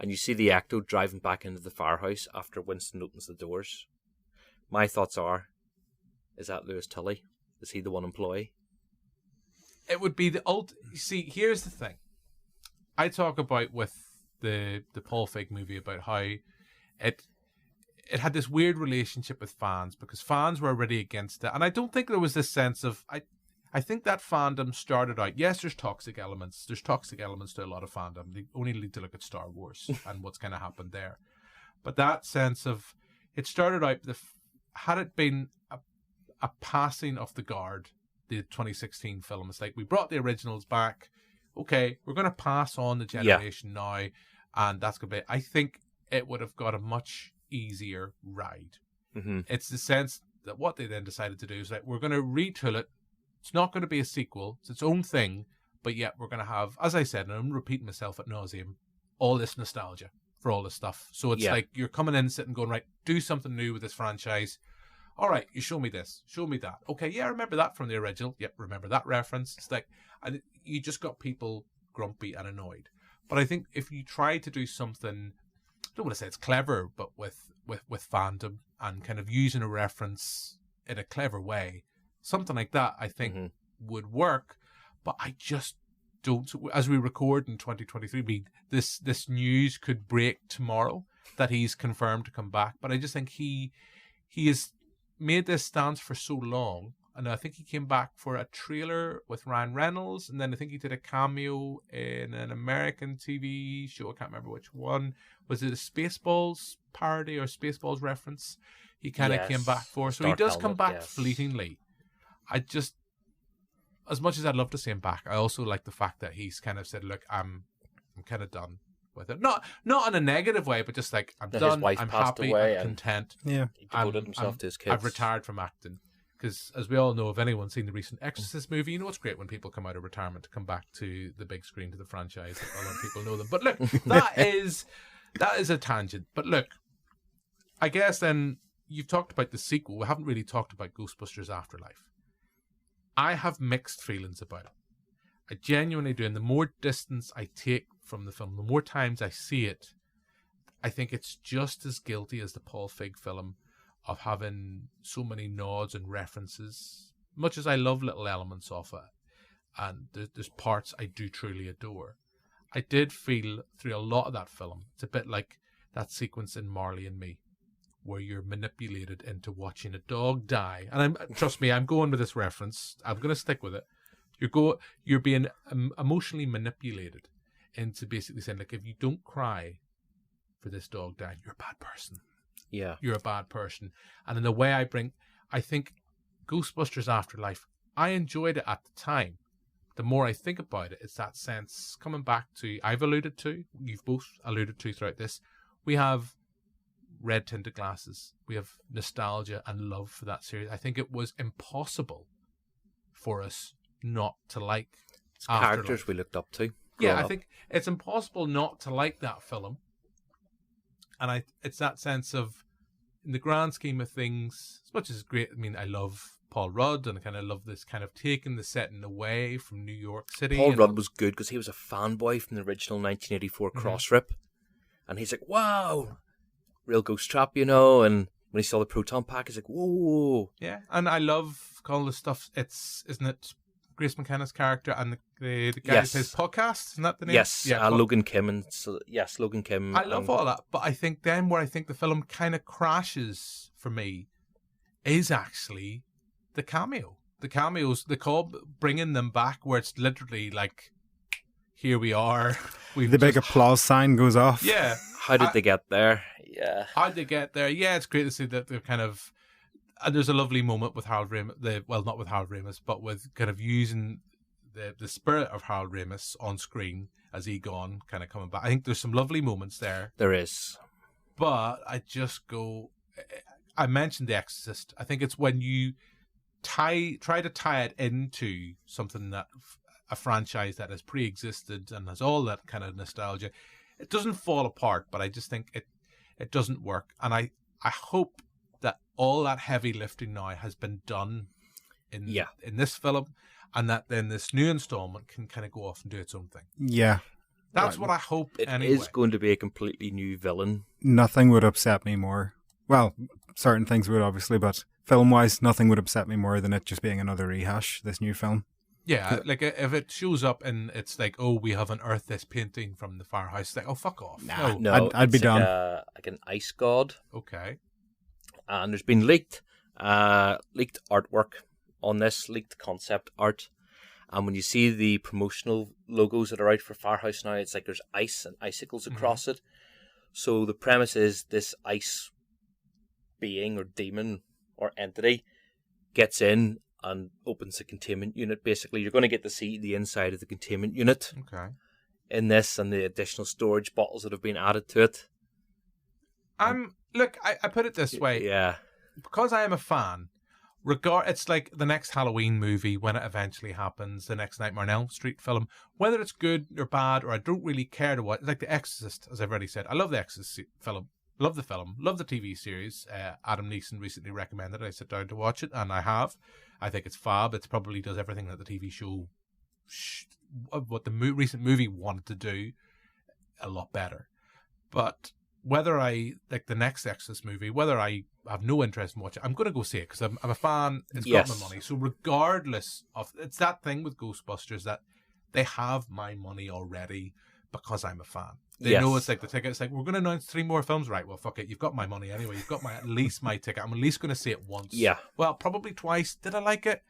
And you see the Ecto driving back into the firehouse after Winston opens the doors. My thoughts are, is that Lewis Tully? Is he the one employee? It would be the old. See, here's the thing. I talk about with the Paul Feig movie about how it had this weird relationship with fans, because fans were already against it, and I don't think there was this sense of I think that fandom started out. Yes, there's toxic elements. There's toxic elements to a lot of fandom. They only need to look at Star Wars and what's kind of happened there. But that sense of it started out. Had it been a passing of the guard, the 2016 film, it's like we brought the originals back. Okay, we're going to pass on the generation now, and that's going to be. I think it would have got a much easier ride. Mm-hmm. It's the sense that what they then decided to do is that we're going to retool it. It's not going to be a sequel. It's its own thing, but yet we're going to have, as I said, and I'm repeating myself ad nauseum, all this nostalgia for all this stuff. So it's like you're coming in, sitting, going, right, do something new with this franchise. All right, you show me this, show me that. Okay, yeah, I remember that from the original. Yep, remember that reference. It's like, and you just got people grumpy and annoyed. But I think if you try to do something, I don't want to say it's clever, but with fandom and kind of using a reference in a clever way, something like that, I think, would work. But I just don't. As we record in 2023, this news could break tomorrow that he's confirmed to come back. But I just think he has made this stance for so long And I think he came back for a trailer with Ryan Reynolds, and then I think he did a cameo in an American TV show. I can't remember which one. Was it a Spaceballs parody or Spaceballs reference? He kind of came back for. So he does come back fleetingly. I just, as much as I'd love to see him back, I also like the fact that he's kind of said, "Look, I'm kind of done with it." Not in a negative way, but just like, I'm done. I'm happy. I'm content. Yeah, he devoted himself to his kids. I've retired from acting. Because, as we all know, if anyone's seen the recent Exorcist movie, you know it's great when people come out of retirement to come back to the big screen, to the franchise. A lot of people know them. But look, that is a tangent. But look, I guess then you've talked about the sequel. We haven't really talked about Ghostbusters Afterlife. I have mixed feelings about it. I genuinely do. And the more distance I take from the film, the more times I see it, I think it's just as guilty as the Paul Feig film of having so many nods and references. Much as I love little elements of it, and there's parts I do truly adore, I did feel through a lot of that film, it's a bit like that sequence in Marley and Me, where you're manipulated into watching a dog die. And trust me, I'm going with this reference. I'm going to stick with it. You're being emotionally manipulated into basically saying, like, if you don't cry for this dog dying, you're a bad person. Yeah. You're a bad person. And in the way I think Ghostbusters Afterlife, I enjoyed it at the time. The more I think about it, it's that sense coming back to, you've both alluded to throughout this, we have red tinted glasses. We have nostalgia and love for that series. I think it was impossible for us not to like characters Afterlife. We looked up to. Yeah, I think it's impossible not to like that film. And it's that sense of, in the grand scheme of things, as much as it's great, I mean, I love Paul Rudd, and I kind of love this kind of taking the setting away from New York City. Paul Rudd was good because he was a fanboy from the original 1984 cross rip. And he's like, wow, real ghost trap, you know, and when he saw the proton pack, he's like, whoa. Yeah, and I love all the stuff. Isn't it Grace McKenna's character and the guy that says podcast? Isn't that the name? Yes, yeah, Logan Kim. Logan Kim. I love all that, but I think then where I think the film kind of crashes for me is actually the cameo. The cameos, the call, bringing them back where it's literally like, here we are. The big applause sign goes off. Yeah. How did they get there? Yeah. How did they get there? Yeah, it's great to see that they're kind of... And there's a lovely moment with Harold Ramis, well, not with Harold Ramis, but with kind of using the spirit of Harold Ramis on screen as Egon kind of coming back. I think there's some lovely moments there. There is. But I just go... I mentioned The Exorcist. I think it's when you try to tie it into something that... a franchise that has pre-existed and has all that kind of nostalgia. It doesn't fall apart, but I just think it doesn't work. And I hope that all that heavy lifting now has been done in this film, and that then this new installment can kind of go off and do its own thing. Yeah. That's what I hope anyway. It is going to be a completely new villain. Nothing would upset me more. Well, certain things would, obviously, but film-wise, nothing would upset me more than it just being another rehash, this new film. Yeah, like if it shows up and it's like, oh, we have unearthed this painting from the firehouse, like, oh, fuck off. No, I'd be done. Like an ice god. Okay. And there's been leaked artwork on this, leaked concept art. And when you see the promotional logos that are out for Firehouse now, it's like there's ice and icicles across it. So the premise is this ice being or demon or entity gets in and opens the containment unit. Basically, you're going to get to see the inside of the containment unit in this, and the additional storage bottles that have been added to it. Look, I put it this way. Yeah. Because I am a fan, it's like the next Halloween movie when it eventually happens, the next Nightmare on Elm Street film. Whether it's good or bad, or I don't really care to watch. It's like The Exorcist, as I've already said. I love The Exorcist film. Love the film. Love the TV series. Adam Neeson recently recommended it. I sat down to watch it, and I have. I think it's fab. It probably does everything that the TV show, what the recent movie wanted to do, a lot better. But whether I like the next Exorcist movie, whether I have no interest in watching it, I'm going to go see it because I'm a fan. It's got my money. So regardless of, it's that thing with Ghostbusters that they have my money already. because I'm a fan. They Yes. know it's like the ticket. It's like, we're going to announce 3 more films. Right, well, fuck it. You've got my money anyway. You've got at least my ticket. I'm at least going to see it once. Yeah. Well, probably twice. Did I like it?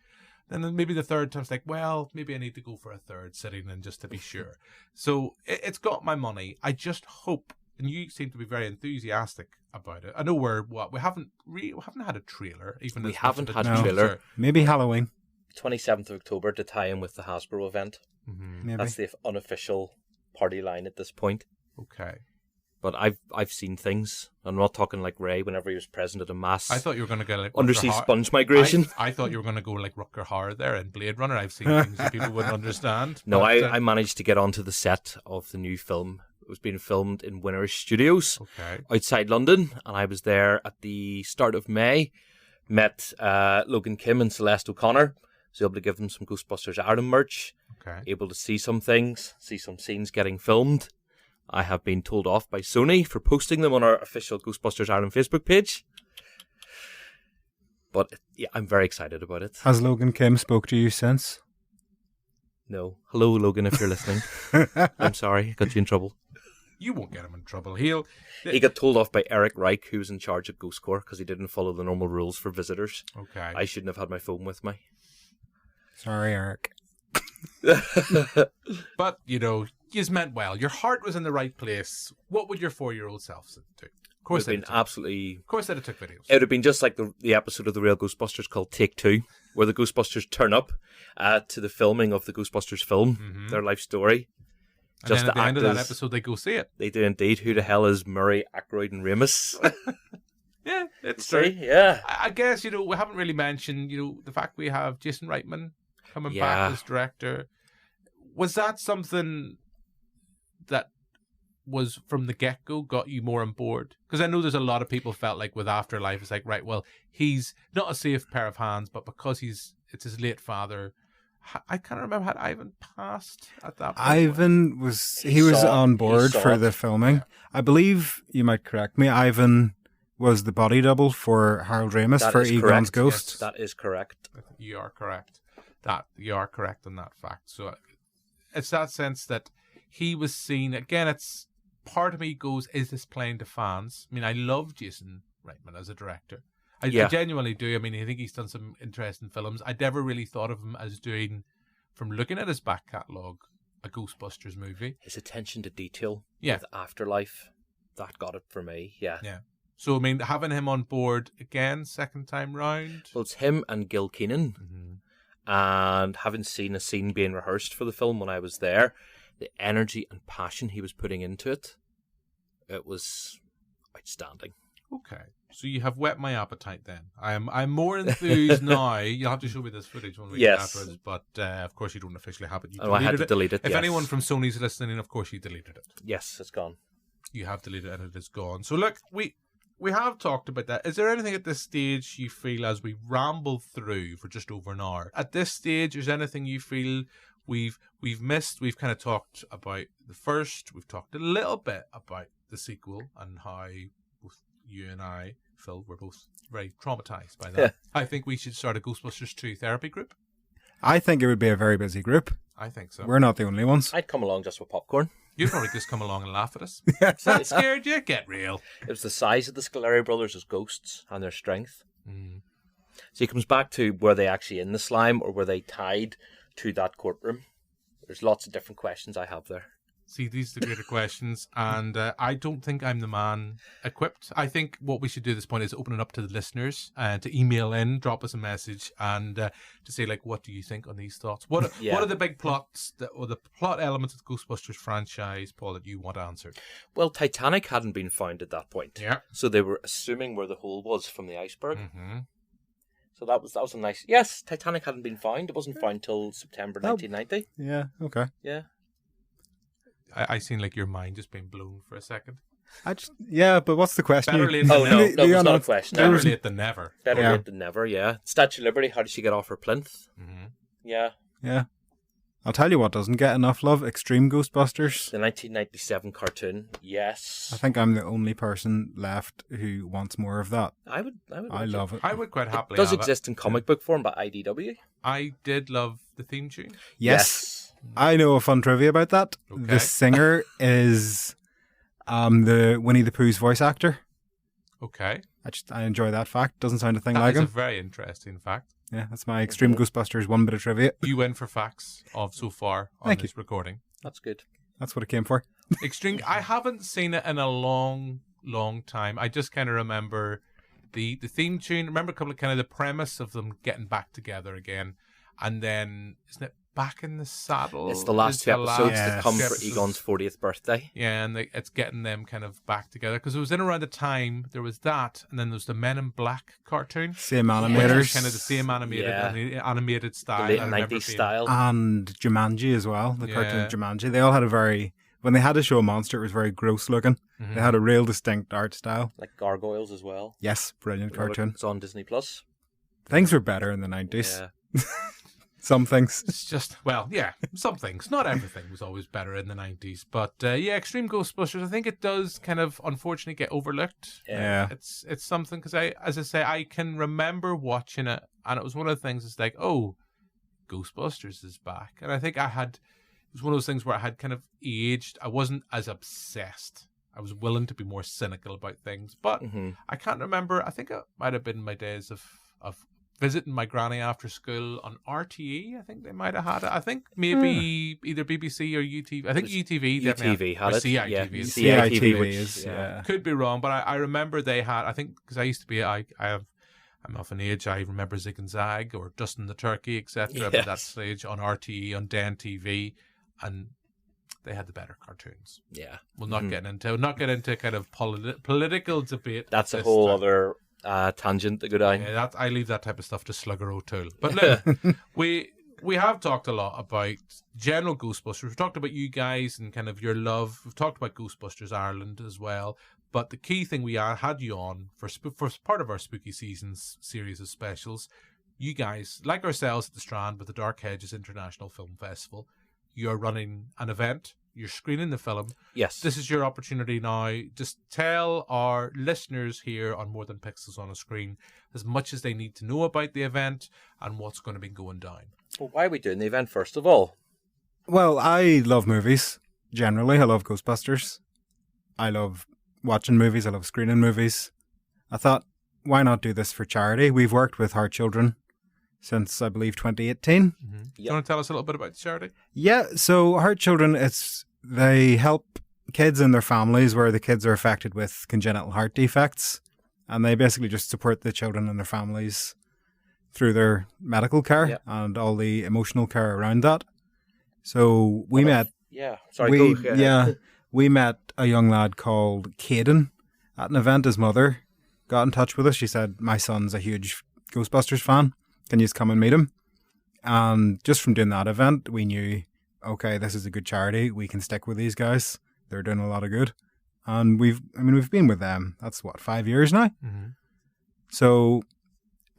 Then maybe the third time, it's like, well, maybe I need to go for a third sitting and just to be sure. So it's got my money. I just hope, and you seem to be very enthusiastic about it. I know we haven't had a trailer. Even We as much haven't of had a a trailer. Maybe Halloween. 27th of October to tie in with the Hasbro event. Maybe. That's the unofficial party line at this point. Okay. But I've seen things. I'm not talking like Ray whenever he was present at a mass I thought you were going to go like undersea Rutger Hauer. sponge migration. I thought you were going to go like Rutger Hauer there in Blade Runner. I've seen things that people wouldn't understand. No, but, I managed to get onto the set of the new film. It was being filmed in Winners Studios outside London, and I was there at the start of May. Met Logan Kim and Celeste O'Connor. Was able to give them some Ghostbusters Ireland merch. Okay. Able to see some things, see some scenes getting filmed. I have been told off by Sony for posting them on our official Ghostbusters Ireland Facebook page. But yeah, I'm very excited about it. Has Logan Kim spoke to you since? No. Hello, Logan, if you're listening. I'm sorry, I got you in trouble. You won't get him in trouble. He got told off by Eric Reich, who was in charge of Ghost Corps, because he didn't follow the normal rules for visitors. Okay. I shouldn't have had my phone with me. Sorry, Eric. But, you meant well. Your heart was in the right place. What would your 4-year-old self do? Of course, Of course, they'd have took videos. It would have been just like the episode of the real Ghostbusters called Take Two, where the Ghostbusters turn up to the filming of the Ghostbusters film, their life story. And then at the end of that episode, they go see it. They do indeed. Who the hell is Murray, Aykroyd, and Ramis? Yeah, it's true. Yeah. I guess, we haven't really mentioned, the fact we have Jason Reitman coming back as director. Was that something that was from the get-go got you more on board? Because I know there's a lot of people felt like with Afterlife, it's like, right, well, he's not a safe pair of hands, but because it's his late father. I can't remember, had Ivan passed at that point? Ivan was on board for the filming. Yeah. I believe, you might correct me, Ivan was the body double for Harold Ramis for Egon's Ghost. Yes, that is correct. You are correct. You are correct on that fact. So it's that sense that he was seen, again, it's part of me goes, is this playing to fans? I mean, I love Jason Reitman as a director. I genuinely do. I mean, I think he's done some interesting films. I never really thought of him as doing, from looking at his back catalogue, a Ghostbusters movie. His attention to detail with Afterlife, that got it for me, yeah. So, I mean, having him on board again, second time round. Well, it's him and Gil Keenan. And having seen a scene being rehearsed for the film when I was there, the energy and passion he was putting into it, it was outstanding. Okay, so you have whet my appetite then. I'm more enthused now. You'll have to show me this footage one week afterwards, but of course you don't officially have it. I had to delete it. If anyone from Sony's listening, of course you deleted it. Yes, it's gone. You have deleted it and it is gone. So look, we have talked about that. Is there anything at this stage you feel, as we ramble through for just over an hour, at this stage, is anything you feel we've missed? We've kind of talked about the first. We've talked a little bit about the sequel and how you and I, Phil, were both very traumatized by that. I think we should start a Ghostbusters 2 therapy group. I think it would be a very busy group. I think so. We're not the only ones. I'd come along just with popcorn. You'd probably just come along and laugh at us. Is that scared you? Get real. It was the size of the Scoleri brothers as ghosts and their strength. So he comes back to, were they actually in the slime or were they tied to that courtroom? There's lots of different questions I have there. See, these are the greater questions, and I don't think I'm the man equipped. I think what we should do at this point is open it up to the listeners to email in, drop us a message, and to say, like, what do you think on these thoughts? What are the big plots or the plot elements of the Ghostbusters franchise, Paul, that you want answered? Well, Titanic hadn't been found at that point. Yeah. So they were assuming where the hole was from the iceberg. So that was a nice... Yes, Titanic hadn't been found. It wasn't found till September 1990. Yeah, okay. Yeah. I seen like your mind just being blown for a second. But what's the question? Better late no, it's not a question. Better late than never. Better late than never, yeah. Statue of Liberty, how did she get off her plinth? Yeah. Yeah. I'll tell you what doesn't get enough love, Extreme Ghostbusters. The 1997 cartoon, yes. I think I'm the only person left who wants more of that. I love it. I would quite happily It does exist in comic book form by IDW. I did love the theme tune. Yes. I know a fun trivia about that. Okay. The singer is the Winnie the Pooh's voice actor. Okay. I enjoy that fact. Doesn't sound a thing That like is him. a very interesting fact. Yeah, that's my Extreme Ghostbusters one bit of trivia. You win for facts of so far on Thank this recording. That's good. That's what it came for. Extreme. I haven't seen it in a long time. I just kind of remember the theme tune. Remember a couple of kind of the premise of them getting back together again, and then isn't it Back in the Saddle? It's the last two episodes that come for episodes. Egon's 40th birthday. Yeah, and it's getting them kind of back together because it was in around the time there was that, and then there was the Men in Black cartoon. Same Which animators. is kind of the same animated style. The late I remember 90s being- style. And Jumanji as well. The cartoon Jumanji. They all had when they had to show a monster, it was very gross looking. Mm-hmm. They had a real distinct art style. Like Gargoyles as well. Yes, brilliant cartoon. It's on Disney Plus. Things were better in the 90s. Yeah. Some things. It's just, well, yeah, some things. Not everything was always better in the 90s. But yeah, Extreme Ghostbusters, I think it does kind of unfortunately get overlooked. Yeah. It's something, because as I say, I can remember watching it, and it was one of the things, it's like, oh, Ghostbusters is back. And I think it was one of those things where I had kind of aged. I wasn't as obsessed. I was willing to be more cynical about things. But I can't remember. I think it might have been my days of visiting my granny after school on RTE. I think they might have had it. I think maybe either BBC or UTV. I think UTV definitely UTV had it. CITV. Yeah. CITV which, is, yeah. Could be wrong, but I remember they had, I think, because I used to be, I'm of an age, I remember Zig and Zag or Dustin the Turkey, etc. At that stage on RTE, on Den TV, and they had the better cartoons. Yeah. We'll not get into kind of political debate. That's a whole other tangent to go down. Yeah, I leave that type of stuff to Slugger O'Toole. But look, we have talked a lot about general Ghostbusters. We've talked about you guys and kind of your love. We've talked about Ghostbusters Ireland as well. But the key thing we had you on for part of our Spooky Seasons series of specials, you guys, like ourselves at the Strand with the Dark Hedges International Film Festival, you're running an event. You're screening the film. Yes. This is your opportunity now. Just tell our listeners here on More Than Pixels on a Screen as much as they need to know about the event and what's going to be going down. Well, why are we doing the event first of all? Well, I love movies. Generally, I love Ghostbusters. I love watching movies. I love screening movies. I thought, why not do this for charity? We've worked with Heart Children since, I believe, 2018. Do you want to tell us a little bit about the charity? Yeah, so Heart Children, they help kids and their families where the kids are affected with congenital heart defects, and they basically just support the children and their families through their medical care and all the emotional care around that. So we met... Yeah, sorry, go ahead. We met a young lad called Caden at an event. His mother got in touch with us. She said, my son's a huge Ghostbusters fan. Can you just come and meet him? And just from doing that event, we knew, okay, this is a good charity. We can stick with these guys. They're doing a lot of good. And we've been with them. That's 5 years now? Mm-hmm. So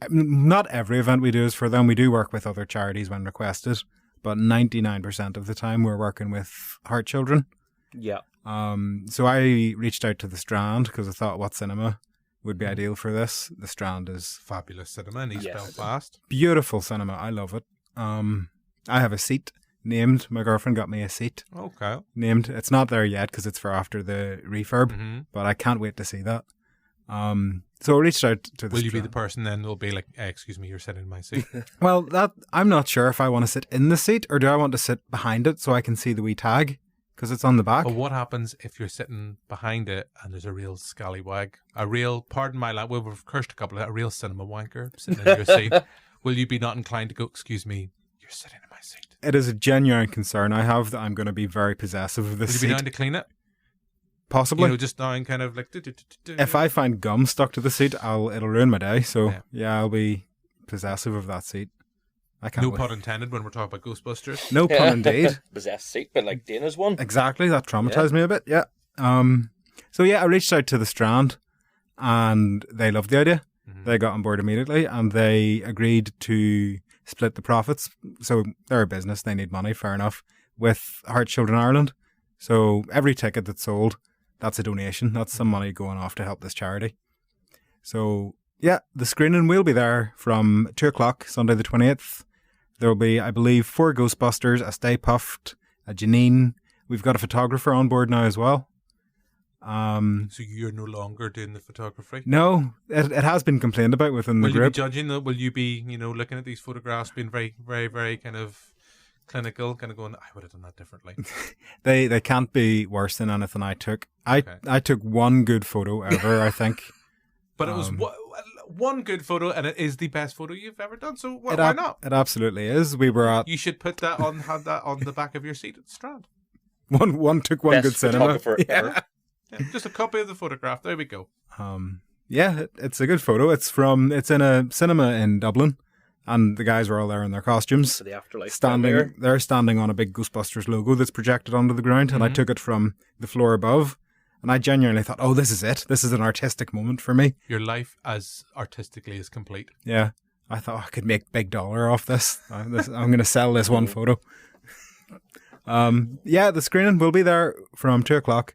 not every event we do is for them. We do work with other charities when requested, but 99% of the time we're working with Heart Children. Yeah. So I reached out to the Strand because I thought what cinema would be ideal for this. The Strand is fabulous cinema in East Belfast. Beautiful cinema. I love it. I have a seat named. My girlfriend got me a seat. Okay. Named. It's not there yet because it's for after the refurb, but I can't wait to see that. So I reached out to the Will you be Strand. the person then who'll be like, excuse me, you're sitting in my seat? Well, I'm not sure if I want to sit in the seat or do I want to sit behind it so I can see the wee tag because it's on the back. But what happens if you're sitting behind it and there's a real scallywag, a real, pardon my language, we've cursed a couple of that, a real cinema wanker sitting in your seat? Will you be not inclined to go, excuse me, you're sitting in my seat? It is a genuine concern I have that I'm going to be very possessive of this Will you seat. be down to clean it? Possibly. You know, just down kind of like... If I find gum stuck to the seat, it'll ruin my day. So yeah, I'll be possessive of that seat. I can't. No wait. pun intended when we're talking about Ghostbusters. No pun indeed. Possessed seat, but like Dana's one. Exactly. That traumatized me a bit. Yeah. So yeah, I reached out to the Strand, and they loved the idea. They got on board immediately, and they agreed to split the profits. So they're a business; they need money. Fair enough. With Heart Children Ireland, so every ticket that's sold, that's a donation. That's some money going off to help this charity. So yeah, the screening will be there from 2:00 Sunday the 28th. There will be, I believe, 4 Ghostbusters, a Stay Puft, a Janine. We've got a photographer on board now as well. So you're no longer doing the photography? No, it has been complained about within the group. group. Will you be judging that? Will you be, looking at these photographs, being very, very, very kind of clinical, kind of going, I would have done that differently? They can't be worse than anything I took. I took one good photo ever, I think. But it was one good photo, and it is the best photo you've ever done. So why not? It absolutely is. We were at. You should have that on the back of your seat at the Strand. One took one best good cinema. Yeah. Just a copy of the photograph. There we go. It's a good photo. It's in a cinema in Dublin, and the guys were all there in their costumes. For the Afterlife They're standing on a big Ghostbusters logo that's projected onto the ground, and I took it from the floor above. And I genuinely thought, oh, this is it. This is an artistic moment for me. Your life as artistically is complete. Yeah. I thought I could make big dollar off this. I'm going to sell this one photo. The screening will be there from 2:00.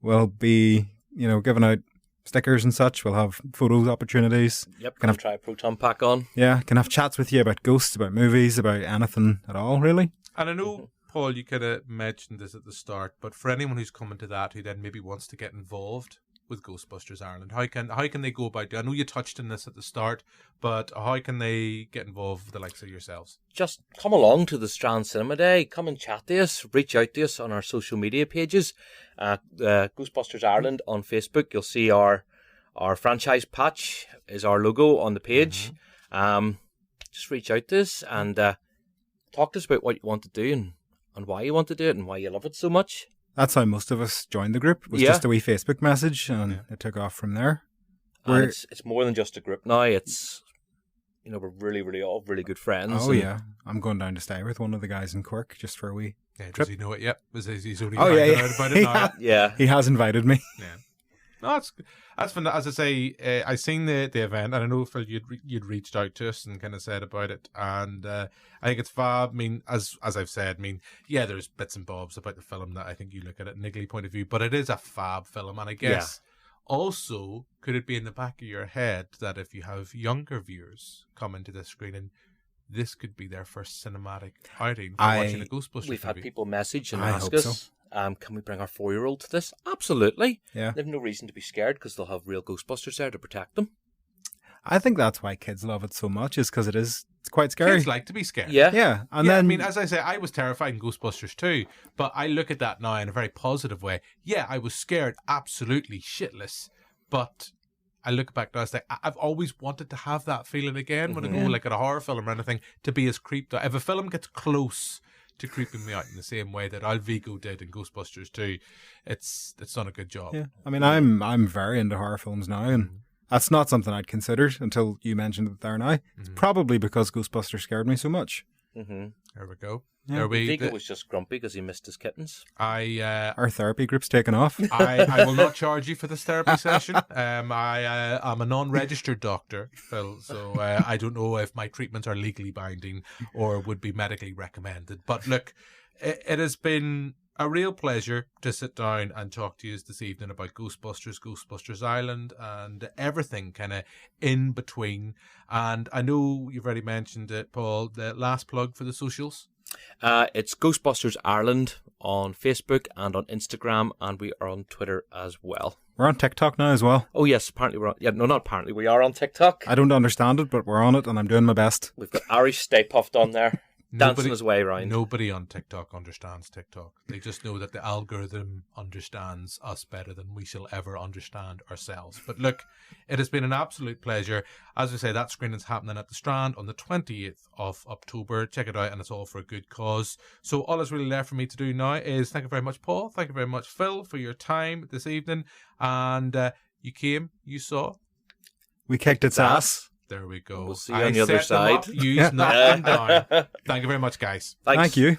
We'll be, giving out stickers and such. We'll have photos opportunities. Yep, can try a proton pack on. Yeah, can have chats with you about ghosts, about movies, about anything at all, really. And I know, Paul, you kind of mentioned this at the start, but for anyone who's coming to that who then maybe wants to get involved with Ghostbusters Ireland, how can they go about it? I know you touched on this at the start, but how can they get involved with the likes of yourselves? Just come along to the Strand Cinema Day, come and chat to us, reach out to us on our social media pages, Ghostbusters Ireland on Facebook. You'll see our franchise patch is our logo on the page. Just reach out to us and talk to us about what you want to do and why you want to do it and why you love it so much. That's how most of us joined the group. It was just a wee Facebook message, and it took off from there. And it's more than just a group now. It's we're really, really all really good friends. Oh yeah, I'm going down to stay with one of the guys in Cork just for a wee trip. Does he know it yet? He's only out about it now. Yeah, he has invited me. Yeah. No, that's fun. As I say, I seen the event, and I know, Phil, you'd reached out to us and kind of said about it, and I think it's fab. I mean, as I've said, there's bits and bobs about the film that I think you look at it niggly point of view, but it is a fab film, and I guess also could it be in the back of your head that if you have younger viewers come into this screening, this could be their first cinematic outing for watching a Ghostbusters We've movie. had people message and ask us. Can we bring our 4-year-old to this? Absolutely. Yeah. They have no reason to be scared because they'll have real Ghostbusters there to protect them. I think that's why kids love it so much, is because it's quite scary. Kids like to be scared. Yeah. Yeah. And then, as I say, I was terrified in Ghostbusters too, but I look at that now in a very positive way. Yeah, I was scared, absolutely shitless, but I look back now, it's like, I've always wanted to have that feeling again when I go like at a horror film or anything, to be as creeped out. If a film gets close to creeping me out in the same way that Alvigo did in Ghostbusters 2, it's done a good job. Yeah, I mean, I'm very into horror films now, and that's not something I'd considered until you mentioned it there now. It's probably because Ghostbusters scared me so much. There we go. Yeah. Alvigo was just grumpy because he missed his kittens. Our therapy group's taken off. I will not charge you for this therapy session. I am a non-registered doctor, Phil, so I don't know if my treatments are legally binding or would be medically recommended. But look, it has been a real pleasure to sit down and talk to you this evening about Ghostbusters Ireland, and everything kind of in between. And I know you've already mentioned it, Paul, the last plug for the socials. It's Ghostbusters Ireland on Facebook and on Instagram, and we are on Twitter as well. We're on TikTok now as well. Oh yes, apparently we're on. Yeah, no, not apparently. We are on TikTok. I don't understand it, but we're on it, and I'm doing my best. We've got Irish Stay Puft on there. Dancing his way around. Nobody on TikTok understands TikTok. They just know that the algorithm understands us better than we shall ever understand ourselves. But look, it has been an absolute pleasure. As we say, that screening's happening at the Strand on the 28th of October. Check it out, and it's all for a good cause. So all that's really left for me to do now is thank you very much, Paul. Thank you very much, Phil, for your time this evening. And you came, you saw. We kicked its ass. There we go. We'll see you on the other side. You knocked them down. Thank you very much, guys. Thanks. Thank you.